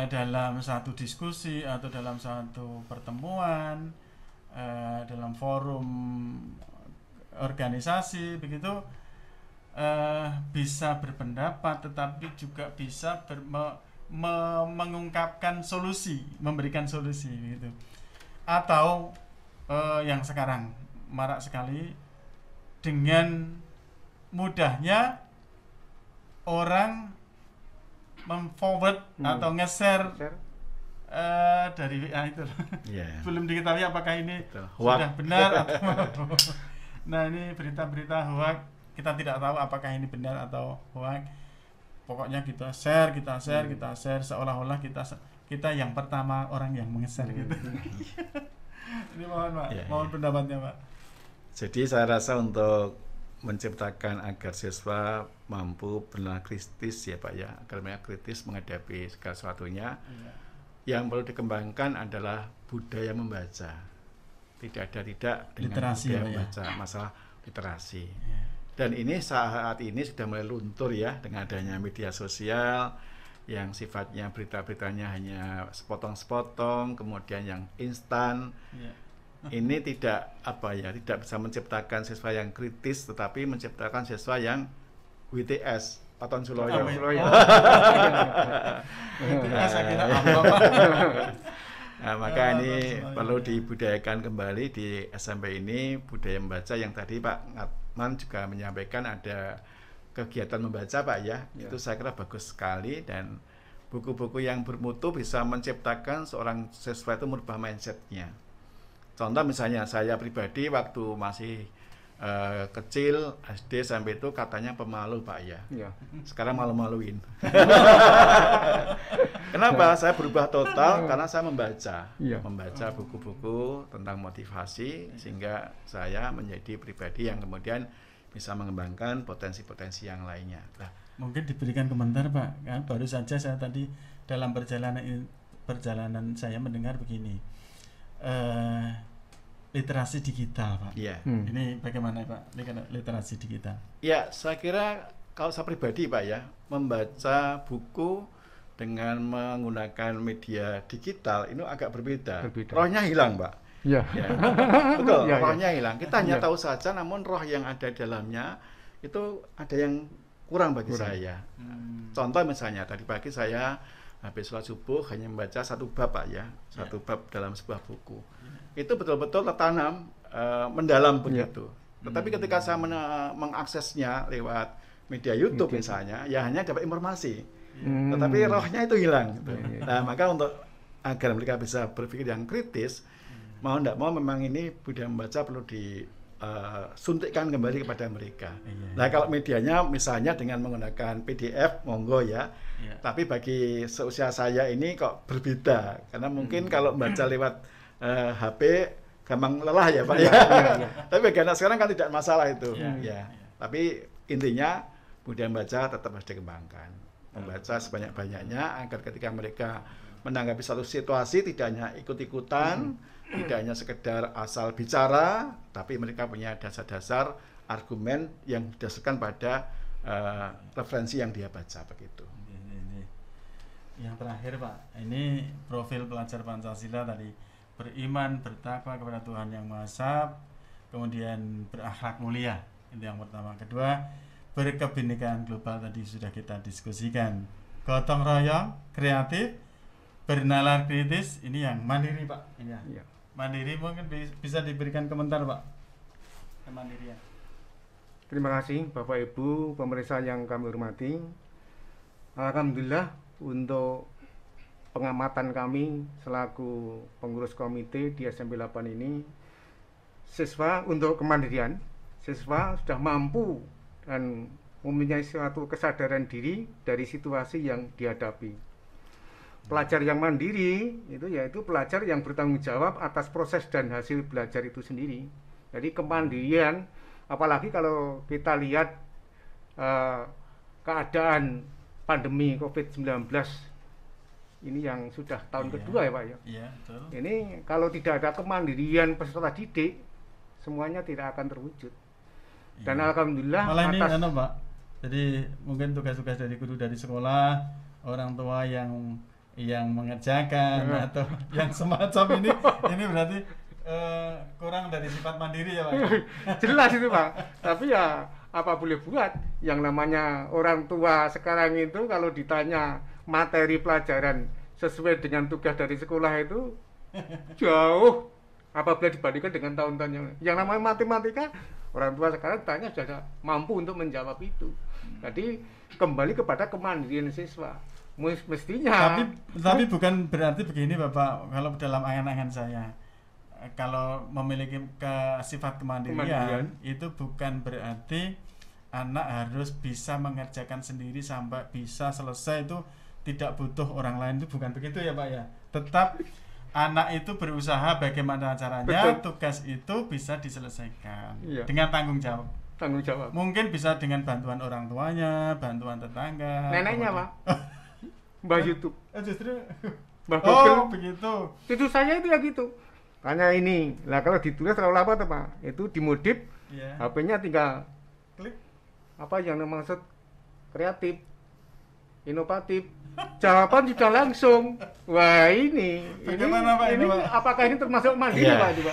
dalam satu diskusi atau dalam satu pertemuan, dalam forum organisasi begitu, bisa berpendapat tetapi juga bisa mengungkapkan solusi, memberikan solusi gitu. Atau yang sekarang marak sekali, dengan mudahnya orang memforward atau nge-share dari WA itu. Belum diketahui apakah ini sudah benar atau nah, ini berita-berita hoax, kita tidak tahu apakah ini benar atau hoax. Pokoknya kita share seolah-olah kita yang pertama orang yang nge-share gitu. Ini mohon Pak, mohon pendapatnya Pak. Jadi saya rasa untuk menciptakan agar siswa mampu bernalar kritis ya Pak ya, agar mereka kritis menghadapi segala sesuatunya. Yang perlu dikembangkan adalah budaya membaca. Tidak ada dengan literasi, budaya membaca, masalah literasi. Dan ini saat ini sudah mulai luntur ya dengan adanya media sosial yang sifatnya berita-beritanya hanya sepotong-sepotong, kemudian yang instan. Ini tidak tidak bisa menciptakan siswa yang kritis, tetapi menciptakan siswa yang WTS, Paton Suloyo. Nah, maka ini perlu dibudayakan kembali di SMP ini, budaya membaca yang tadi Pak Ngatman juga menyampaikan ada kegiatan membaca Pak ya. Itu saya kira bagus sekali, dan buku-buku yang bermutu bisa menciptakan seorang siswa itu merubah mindsetnya. Contoh misalnya saya pribadi waktu masih kecil SD sampai itu katanya pemalu Pak ya. Sekarang malu-maluin. Kenapa? Saya berubah total karena saya membaca buku-buku tentang motivasi, sehingga saya menjadi pribadi yang kemudian bisa mengembangkan potensi-potensi yang lainnya. Nah, mungkin diberikan komentar Pak, kan baru saja saya tadi dalam perjalanan saya mendengar begini, literasi digital Pak. Ini bagaimana Pak literasi digital? Ya, saya kira kalau saya pribadi Pak ya, membaca buku dengan menggunakan media digital itu agak berbeda. Rohnya hilang Pak. Betul, rohnya hilang. Kita hanya tahu saja, namun roh yang ada dalamnya itu ada yang kurang bagi saya. Contoh misalnya tadi pagi saya habis sholat subuh hanya membaca satu bab Pak ya, satu bab dalam sebuah buku. Itu betul-betul tertanam mendalam begitu. Tetapi ketika saya mengaksesnya lewat media YouTube misalnya, ya hanya dapat informasi. Tetapi rohnya itu hilang gitu. Nah, maka untuk agar mereka bisa berpikir yang kritis, mau tidak mau memang ini budaya membaca perlu disuntikkan kembali kepada mereka. Nah, kalau medianya misalnya dengan menggunakan PDF, monggo ya. Tapi bagi seusia saya ini kok berbeda, karena mungkin kalau membaca lewat HP gampang lelah ya Pak ya. Tapi bagi anak sekarang kan tidak masalah itu. Tapi intinya budaya membaca tetap harus dikembangkan. Membaca sebanyak-banyaknya agar ketika mereka menanggapi satu situasi tidak hanya ikut-ikutan, tidak hanya sekedar asal bicara, tapi mereka punya dasar-dasar argumen yang didasarkan pada referensi yang dia baca begitu. Yang terakhir Pak, ini profil pelajar Pancasila tadi, beriman, bertakwa kepada Tuhan Yang Maha Esa, kemudian berakhlak mulia, itu yang pertama. Kedua, berkebinekaan global tadi sudah kita diskusikan. Gotong royong, kreatif, bernalar kritis, ini yang mandiri Pak. Ini ya. Mandiri mungkin bisa diberikan komentar Pak. Kemandirian. Terima kasih Bapak Ibu pemirsa yang kami hormati. Alhamdulillah untuk pengamatan kami selaku pengurus komite di SMP 8 ini, siswa untuk kemandirian, siswa sudah mampu dan mempunyai suatu kesadaran diri dari situasi yang dihadapi. Pelajar yang mandiri itu yaitu pelajar yang bertanggung jawab atas proses dan hasil belajar itu sendiri. Jadi kemandirian, apalagi kalau kita lihat keadaan pandemi COVID-19 ini yang sudah tahun Iya. kedua ya Pak ya. Iya, betul. Ini kalau tidak ada kemandirian peserta didik, semuanya tidak akan terwujud. Dan Iya. alhamdulillah Malah ini atas Pak. Jadi mungkin tugas-tugas dari guru dari sekolah, orang tua yang mengerjakan atau yang semacam ini berarti kurang dari sifat mandiri ya Pak. jelas itu Pak. Tapi ya apa boleh buat, yang namanya orang tua sekarang itu kalau ditanya materi pelajaran sesuai dengan tugas dari sekolah itu jauh apabila dibandingkan dengan tahun-tahun yang namanya matematika, orang tua sekarang tanya sudah mampu untuk menjawab itu. Jadi kembali kepada kemandirian siswa mestinya. Tapi bukan berarti begini Bapak, kalau dalam angan-angan saya, kalau memiliki sifat kemandirian itu bukan berarti anak harus bisa mengerjakan sendiri sampai bisa selesai, itu tidak butuh orang lain, itu bukan begitu ya Pak ya. Tetap anak itu berusaha bagaimana caranya tugas itu bisa diselesaikan dengan tanggung jawab. Mungkin bisa dengan bantuan orang tuanya, bantuan tetangga, neneknya Pak. Mbah YouTube. Justru Mbah Google. Begitu. Itu saya itu ya gitu. Tanya ini. Lah kalau ditulis terlalu lama tuh Pak, itu dimodif. HP-nya tinggal klik. Apa yang maksud kreatif, inovatif. Jawaban sudah langsung. Wah ini Bagaimana, Pak, ini, Pak? Apakah ini termasuk mandiri Pak coba?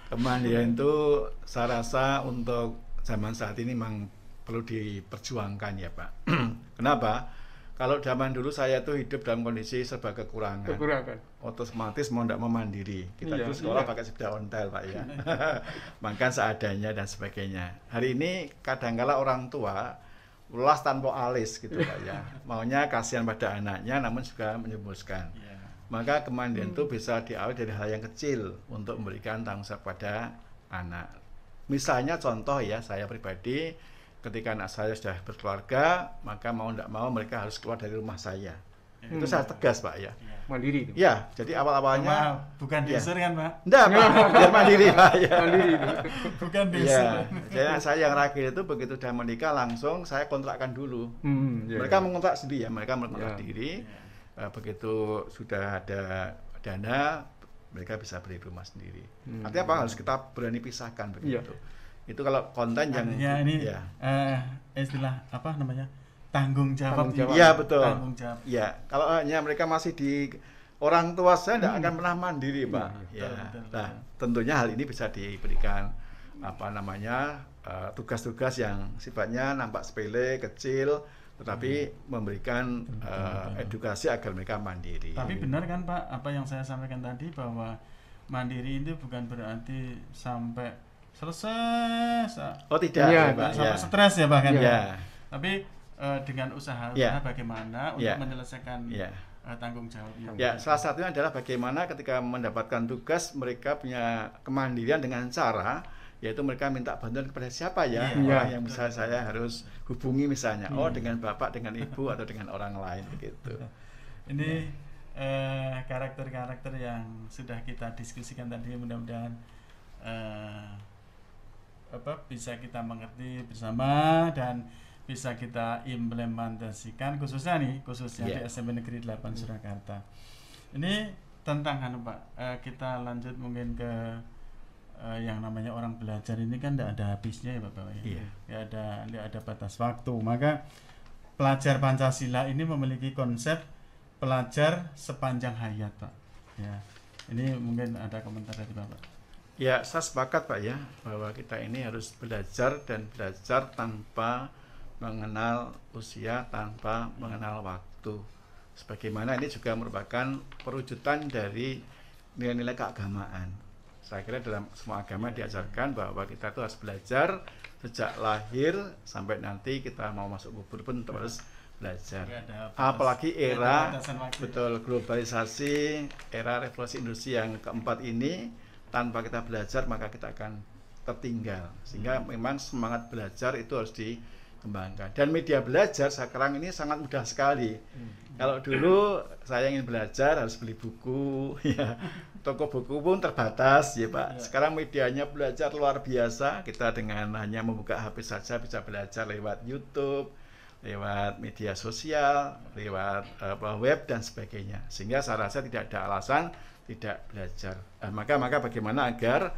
Kemandirian itu saya rasa untuk zaman saat ini memang perlu diperjuangkan ya Pak. Kenapa? Kalau zaman dulu saya tuh hidup dalam kondisi serba kekurangan. Otomatis mau tidak memandiri. Kita dulu sekolah pakai sepeda ontel Pak ya. Makan seadanya dan sebagainya. Hari ini kadangkala orang tua ulas tanpa alis gitu Pak ya. Maunya kasihan pada anaknya namun juga menyebuskan. Maka kemandirian itu bisa diawali dari hal yang kecil untuk memberikan tanggung jawab pada anak. Misalnya contoh ya, saya pribadi ketika anak saya sudah berkeluarga, maka mau tidak mau mereka harus keluar dari rumah saya. Itu saya tegas Pak ya. Mandiri. Ya, jadi awal-awalnya bukan diusir kan Pak? Enggak Pak, biar mandiri Pak ya. Mandiri. Bukan diusir. Ya, jadi saya yang ragil itu begitu sudah menikah langsung saya kontrakkan dulu. Mereka mengontrak sendiri ya, mereka mengontrak diri. Begitu sudah ada dana, mereka bisa beli rumah sendiri. Artinya apa? Harus kita berani pisahkan begitu. Itu kalau konten yang ini istilah apa namanya, tanggung jawab. Iya betul. Tanggung jawab. Ya, kalau hanya mereka masih di orang tua saya tidak akan pernah mandiri Pak. Betul. Nah tentunya hal ini bisa diberikan apa namanya tugas-tugas yang sifatnya nampak sepele, kecil, tetapi memberikan edukasi agar mereka mandiri. Tapi benar kan Pak, apa yang saya sampaikan tadi, bahwa mandiri itu bukan berarti sampai selesai. Oh tidak, ya, Pak. Sampai stres ya bahkan. Ya. Tapi dengan usaha bagaimana untuk menyelesaikan tanggung jawabnya. Ya, salah satunya adalah bagaimana ketika mendapatkan tugas mereka punya kemandirian dengan cara yaitu mereka minta bantuan kepada siapa ya, orang yang bisa saya harus hubungi misalnya, dengan bapak, dengan ibu atau dengan orang lain begitu. Ini karakter-karakter yang sudah kita diskusikan tadi, mudah-mudahan bisa kita mengerti bersama dan bisa kita implementasikan khususnya di SMP Negeri 8 Surakarta. Ini tentang Pak, kita lanjut mungkin ke yang namanya orang belajar ini kan tidak ada habisnya ya Bapak ya. Tidak ada batas waktu. Maka pelajar Pancasila ini memiliki konsep pelajar sepanjang hayat Pak. Ya. Ini mungkin ada komentar dari Bapak. Ya, saya sepakat Pak ya, bahwa kita ini harus belajar dan belajar tanpa mengenal usia, tanpa mengenal waktu. Sebagaimana ini juga merupakan perwujudan dari nilai-nilai keagamaan. Saya kira dalam semua agama diajarkan bahwa kita itu harus belajar sejak lahir sampai nanti kita mau masuk kubur pun terus belajar. Apalagi era betul globalisasi, era revolusi industri yang keempat ini, tanpa kita belajar maka kita akan tertinggal. Sehingga memang semangat belajar itu harus dikembangkan. Dan media belajar sekarang ini sangat mudah sekali. Kalau dulu saya ingin belajar harus beli buku, ya. Toko buku pun terbatas ya Pak. Sekarang medianya belajar luar biasa. Kita dengan hanya membuka HP saja bisa belajar lewat YouTube, lewat media sosial, lewat web dan sebagainya. Sehingga saya rasa tidak ada alasan tidak belajar. Maka bagaimana agar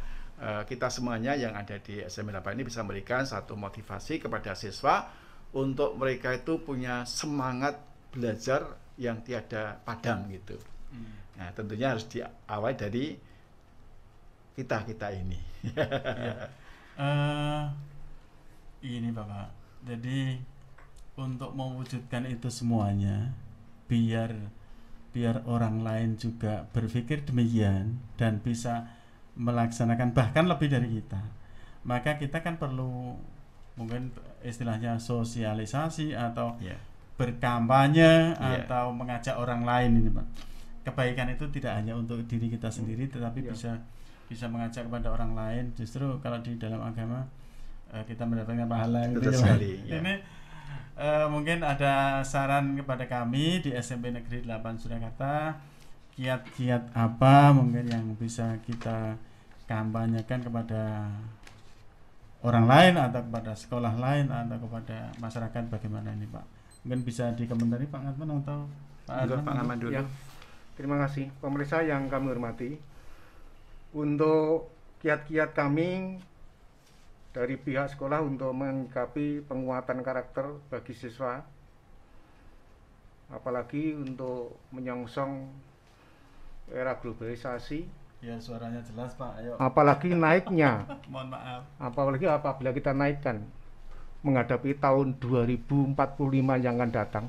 kita semuanya yang ada di SMP 8 ini bisa memberikan satu motivasi kepada siswa untuk mereka itu punya semangat belajar yang tiada padam gitu. Nah, tentunya harus diawali dari kita ini. Ini Bapak. Jadi untuk mewujudkan itu semuanya, biar orang lain juga berpikir demikian dan bisa melaksanakan bahkan lebih dari kita, maka kita kan perlu mungkin istilahnya sosialisasi atau berkampanye atau mengajak orang lain ini Pak. Kebaikan itu tidak hanya untuk diri kita sendiri, tetapi bisa mengajak kepada orang lain. Justru kalau di dalam agama kita mendapatkan pahala. Betul sekali. Ini mungkin ada saran kepada kami di SMP Negeri 8 Surakarta, kiat-kiat apa mungkin yang bisa kita kampanyekan kepada orang lain atau kepada sekolah lain atau kepada masyarakat, bagaimana ini Pak? Mungkin bisa dikomentari Pak Ngatman atau Pak Ngatman dulu. Ya, terima kasih pemirsa yang kami hormati. Untuk kiat-kiat kami dari pihak sekolah untuk menyikapi penguatan karakter bagi siswa, apalagi untuk menyongsong era globalisasi. Ya, suaranya jelas Pak, ayo. Apalagi naiknya. Mohon maaf. Apalagi apabila kita naikkan menghadapi tahun 2045 yang akan datang.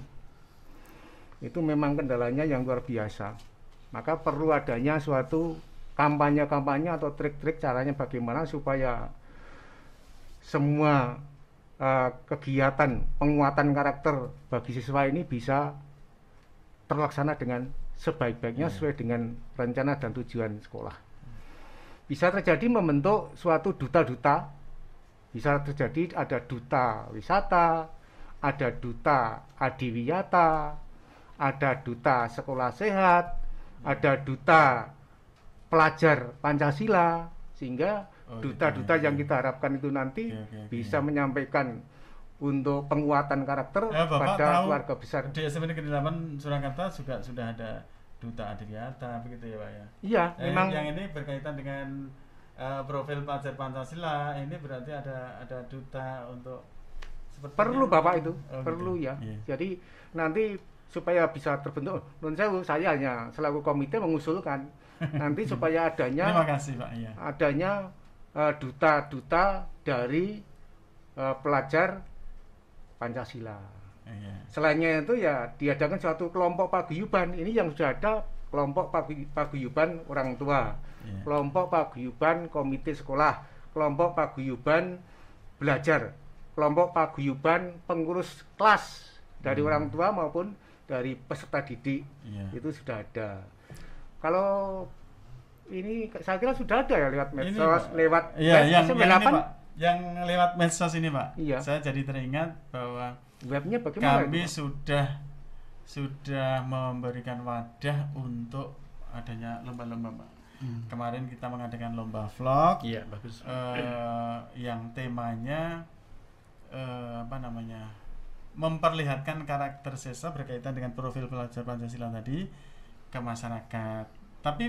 Itu memang kendalanya yang luar biasa. Maka perlu adanya suatu kampanye-kampanye atau trik-trik caranya bagaimana supaya semua kegiatan penguatan karakter bagi siswa ini bisa terlaksana dengan sebaik-baiknya sesuai dengan rencana dan tujuan sekolah. Bisa terjadi membentuk suatu duta-duta, bisa terjadi ada duta wisata, ada duta adiwiyata, ada duta sekolah sehat, ada duta pelajar Pancasila, sehingga duta-duta yang kita harapkan itu nanti bisa menyampaikan untuk penguatan karakter pada keluarga besar. Di SMP Negeri 8 Surakarta juga sudah ada duta adiwiyata begitu ya Pak ya? Iya, memang yang ini berkaitan dengan profil pelajar Pancasila, ini berarti ada duta untuk perlu Bapak itu, perlu gitu. ya. Jadi nanti supaya bisa terbentuk, nun sewu, saya hanya selaku komite mengusulkan nanti supaya adanya terima kasih Pak, adanya duta-duta dari pelajar Pancasila. Selainnya itu ya diadakan suatu kelompok paguyuban. Ini yang sudah ada kelompok paguyuban orang tua, kelompok paguyuban komite sekolah, kelompok paguyuban belajar, kelompok paguyuban pengurus kelas dari orang tua maupun dari peserta didik. Itu sudah ada. Kalau ini saya kira sudah ada ya lewat medsos, lewat yang lewat medsos ini Pak. Saya jadi teringat bahwa webnya bagaimana? Kami sudah memberikan wadah untuk adanya lomba-lomba Pak. Kemarin kita mengadakan lomba vlog. Iya, bagus. Yang temanya memperlihatkan karakter siswa berkaitan dengan profil pelajar Pancasila tadi ke masyarakat. Tapi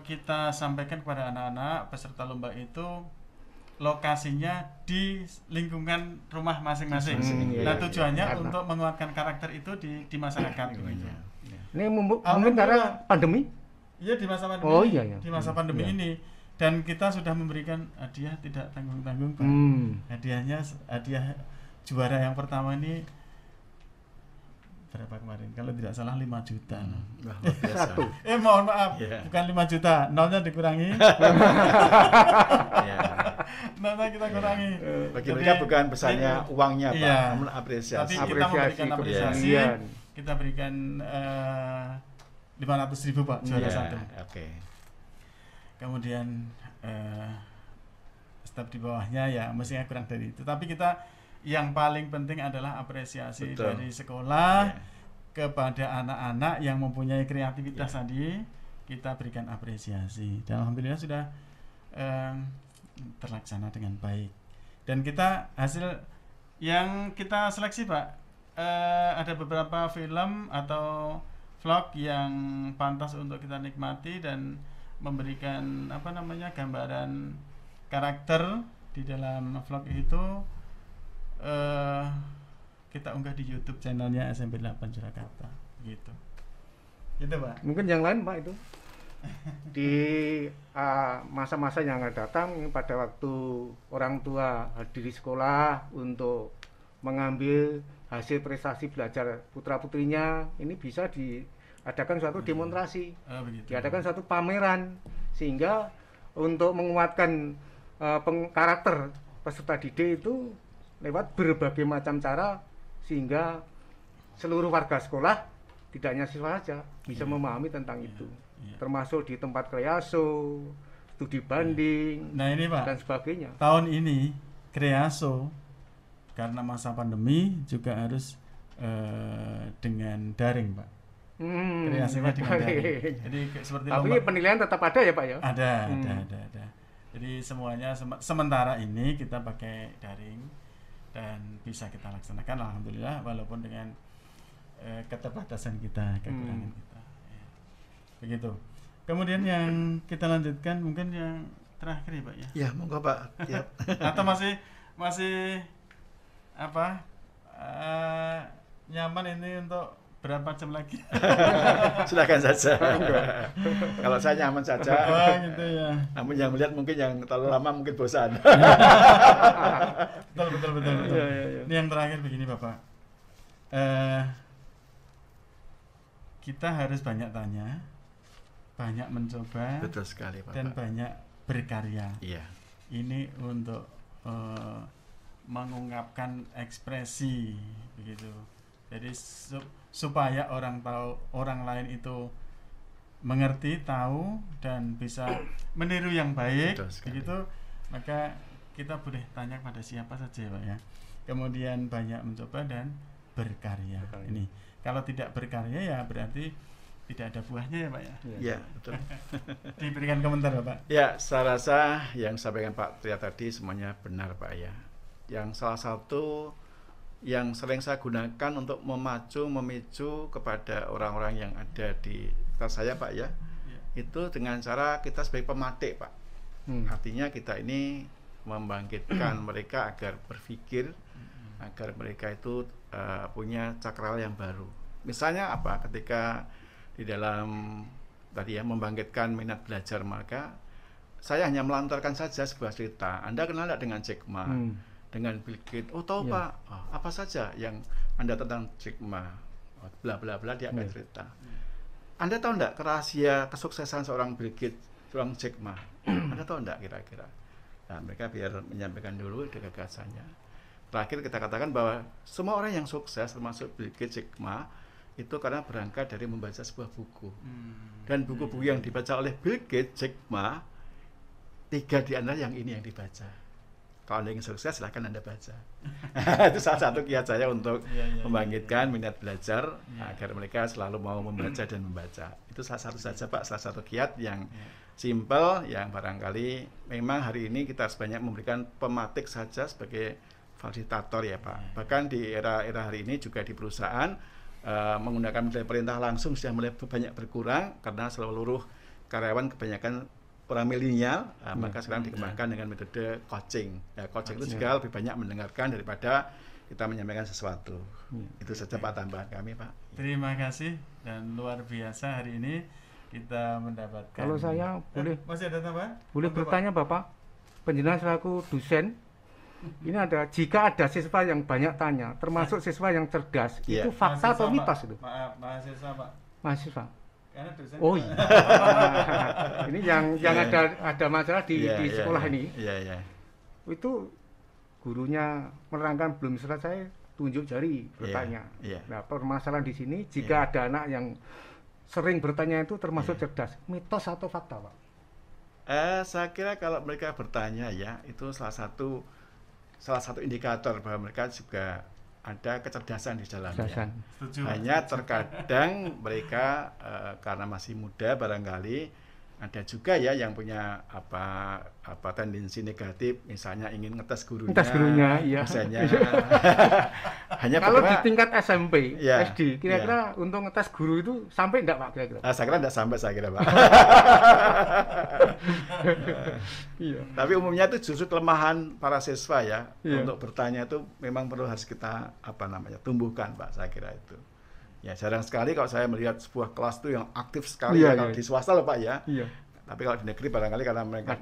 kita sampaikan kepada anak-anak peserta lomba itu lokasinya di lingkungan rumah masing-masing. Nah, tujuannya untuk menguatkan karakter itu di masyarakat. Ini mungkin karena pandemi? Iya, di masa pandemi. Oh iya. Di masa pandemi ini. Dan kita sudah memberikan hadiah tidak tanggung-tanggung Pak. Hadiah juara yang pertama ini berapa kemarin? Kalau tidak salah 5 juta. Satu. Mohon maaf, bukan 5 juta, nolnya dikurangi. Nolnya kita kurangi. Bagi mereka bukan besarnya uangnya Pak, namun apresiasi. Tapi kita memberikan apresiasi. Kita berikan 500.000 Pak, juara satu. Kemudian step di bawahnya ya mestinya kurang dari itu. Tapi kita yang paling penting adalah apresiasi dari sekolah kepada anak-anak yang mempunyai kreativitas tadi, kita berikan apresiasi. Dan alhamdulillah sudah terlaksana dengan baik. Dan kita hasil Yang kita seleksi Pak, ada beberapa film atau vlog yang pantas untuk kita nikmati dan memberikan apa namanya gambaran karakter di dalam vlog itu, kita unggah di YouTube channelnya SMP 8 Surakarta gitu. Gitu Pak. Mungkin yang lain Pak itu di masa-masa yang akan datang, pada waktu orang tua hadir di sekolah untuk mengambil hasil prestasi belajar putra-putrinya, ini bisa diadakan suatu demonstrasi, diadakan suatu pameran, sehingga untuk menguatkan karakter peserta didik itu lewat berbagai macam cara, sehingga seluruh warga sekolah, tidak hanya siswa saja, bisa memahami tentang itu, termasuk di tempat kreaso, studi banding, nah ini Pak, dan sebagainya. Tahun ini kreaso karena masa pandemi juga harus dengan daring Pak. Kreasinya dengan daring. Jadi seperti tapi penilaian tetap ada ya Pak ya? Ada. Jadi semuanya sementara ini kita pakai daring dan bisa kita laksanakan alhamdulillah, walaupun dengan keterbatasan kita, kekurangan kita. Ya. Begitu. Kemudian yang kita lanjutkan mungkin yang terakhir ya Pak ya. Ya, monggo Pak. Yep. Atau masih apa? Nyaman ini untuk berapa jam lagi? Silakan saja. Kalau saya nyaman saja. Oh, gitu ya. Namun yang melihat mungkin yang terlalu lama mungkin bosan. Betul. Ya. Ini yang terakhir begini Bapak. Kita harus banyak tanya, banyak mencoba, Betul sekali Bapak. dan banyak berkarya. Iya. Ini untuk mengungkapkan ekspresi begitu. Jadi supaya orang lain itu mengerti, tahu, dan bisa meniru yang baik begitu, maka kita boleh tanya pada siapa saja Pak ya. Kemudian banyak mencoba dan berkarya. Ini kalau tidak berkarya ya berarti tidak ada buahnya ya Pak ya. Iya, betul. Diberikan komentar Bapak. Ya, saya rasa yang disampaikan Pak Tria tadi semuanya benar Pak ya. Yang salah satu yang sering saya gunakan untuk memicu kepada orang-orang yang ada di sekitar saya Pak ya, itu dengan cara kita sebagai pematik Pak. Artinya kita ini membangkitkan mereka agar berpikir, agar mereka itu punya cakrawala yang baru. Misalnya apa? Ketika di dalam tadi ya membangkitkan minat belajar, maka saya hanya melantarkan saja sebuah cerita. Anda kenal tidak dengan Jack Ma, dengan Bill Gates? Oh tahu Pak. Oh, apa saja yang Anda tentang Jack Ma? Oh, bla bla bla, dia akan cerita. Anda tahu tidak rahasia kesuksesan seorang Bill Gates, seorang Jack Ma? Anda tahu tidak kira-kira? Nah, mereka biar menyampaikan dulu gagasannya. Terakhir kita katakan bahwa semua orang yang sukses, termasuk Bill Gates, Jack Ma, itu karena berangkat dari membaca sebuah buku. Dan buku-buku yang dibaca oleh Bill Gates, Jack Ma, 3 di antara yang ini yang dibaca. Kalau Anda ingin sukses, silahkan Anda baca. Itu salah satu kiat saya untuk membangkitkan minat belajar agar mereka selalu mau membaca dan membaca. Itu salah satu saja Pak, salah satu kiat yang simple, yang barangkali memang hari ini kita harus banyak memberikan pematik saja sebagai fasilitator ya Pak. Bahkan di era hari ini juga di perusahaan menggunakan metode perintah langsung sudah mulai banyak berkurang karena seluruh karyawan kebanyakan orang milenial, maka sekarang dikembangkan dengan metode coaching. Ya, coaching itu juga lebih banyak mendengarkan daripada kita menyampaikan sesuatu. Itu saja Pak tambahan kami Pak. Terima kasih dan luar biasa hari ini kita mendapatkan. Kalau saya boleh masih ada tambahan? Boleh bertanya Bapak, penjenengan selaku dosen, ini ada jika ada siswa yang banyak tanya, termasuk siswa yang cerdas, itu fakta atau mitos itu? Maaf, mahasiswa Pak. Mahasiswa. Karena dosen. Oh iya. Ini yang ada masalah di sekolah ini. Iya. Itu gurunya menerangkan belum selesai, tunjuk jari bertanya. Nah, permasalahan di sini jika ada anak yang sering bertanya itu termasuk cerdas, mitos atau fakta Pak? Saya kira kalau mereka bertanya ya, itu salah satu indikator bahwa mereka juga ada kecerdasan di dalamnya. Hanya terkadang mereka karena masih muda barangkali Ada juga ya yang punya apa tendensi negatif, misalnya ingin ngetes gurunya. Ngetes gurunya, iya. Misalnya hanya Kalau di pertama, tingkat SMP, Ya, SD, kira-kira untuk ngetes guru itu sampai enggak Pak kira-kira? saya kira tidak sampai, saya kira Pak. Iya. Tapi umumnya itu justru kelemahan para siswa ya, Iya. untuk bertanya itu memang harus kita tumbuhkan Pak, saya kira itu. Ya jarang sekali kalau saya melihat sebuah kelas itu yang aktif sekali Iya, ya, kalau iya. di swasta loh Pak ya. Iya. Tapi kalau di negeri barangkali karena mereka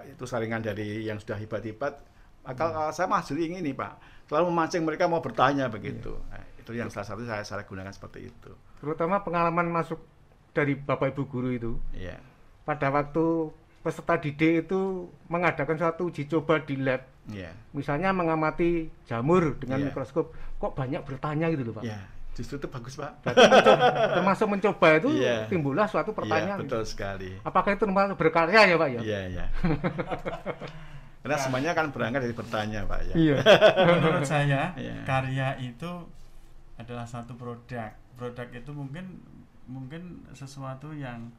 itu saringan dari yang sudah hebat-hebat, maka saya masih ingin ini Pak, selalu memancing mereka mau bertanya begitu. Nah, itu yang salah satu saya gunakan seperti itu. Terutama pengalaman masuk dari Bapak Ibu guru itu. Iya. Pada waktu peserta didik itu mengadakan suatu uji coba di lab. Iya. Misalnya mengamati jamur dengan Iya. mikroskop, kok banyak bertanya gitu loh Pak. Iya. Justru itu bagus Pak. Termasuk mencoba itu Iya. timbullah suatu Iya, pertanyaan. betul sekali. Apakah itu termasuk berkarya ya Pak ya? Iya, iya. Karena semuanya kan berangkat dari bertanya Pak ya. Iya. Menurut saya Iya. karya itu adalah satu produk. Produk itu mungkin sesuatu yang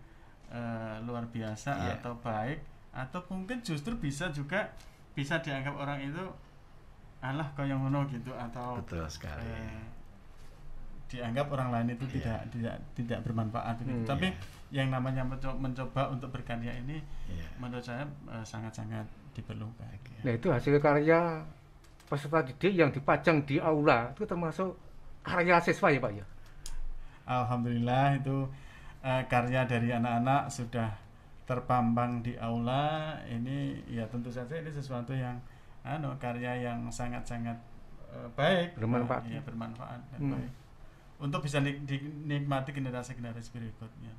luar biasa Iya. atau baik, atau mungkin justru bisa dianggap orang itu alah kaya ngono gitu, atau Betul sekali. dianggap orang lain itu Iya. tidak bermanfaat gitu. Tapi Iya. yang namanya mencoba untuk berkarya ini Iya. menurut saya sangat-sangat diperlukan. Nah itu hasil karya peserta didik yang dipajang di aula itu termasuk karya siswa ya Pak ya? Alhamdulillah itu karya dari anak-anak sudah terpampang di aula. Ini ya tentu saja ini sesuatu yang karya yang sangat-sangat baik, Bermanfaat. ya, bermanfaat dan baik untuk bisa dinikmati generasi-generasi berikutnya.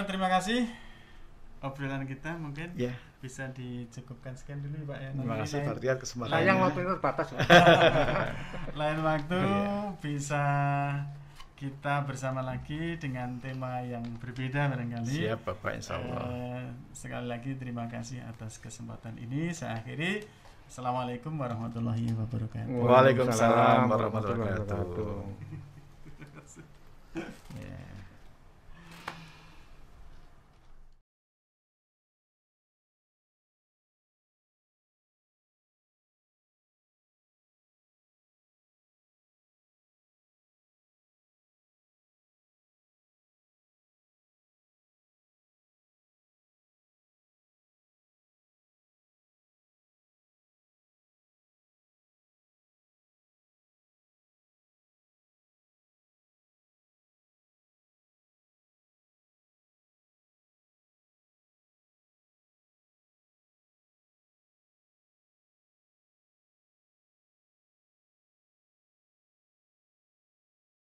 Terima kasih, obrolan kita mungkin Ya. bisa dicukupkan sekian dulu Pak ya. Terima kasih Pak Rian kesempatannya. Sayang waktu itu terbatas. Lain waktu Iya. bisa kita bersama lagi dengan tema yang berbeda barangkali. Siap Bapak, insya Allah. Sekali lagi terima kasih atas kesempatan ini. Saya akhiri. Assalamualaikum warahmatullahi wabarakatuh. Waalaikumsalam warahmatullahi wabarakatuh. Ya.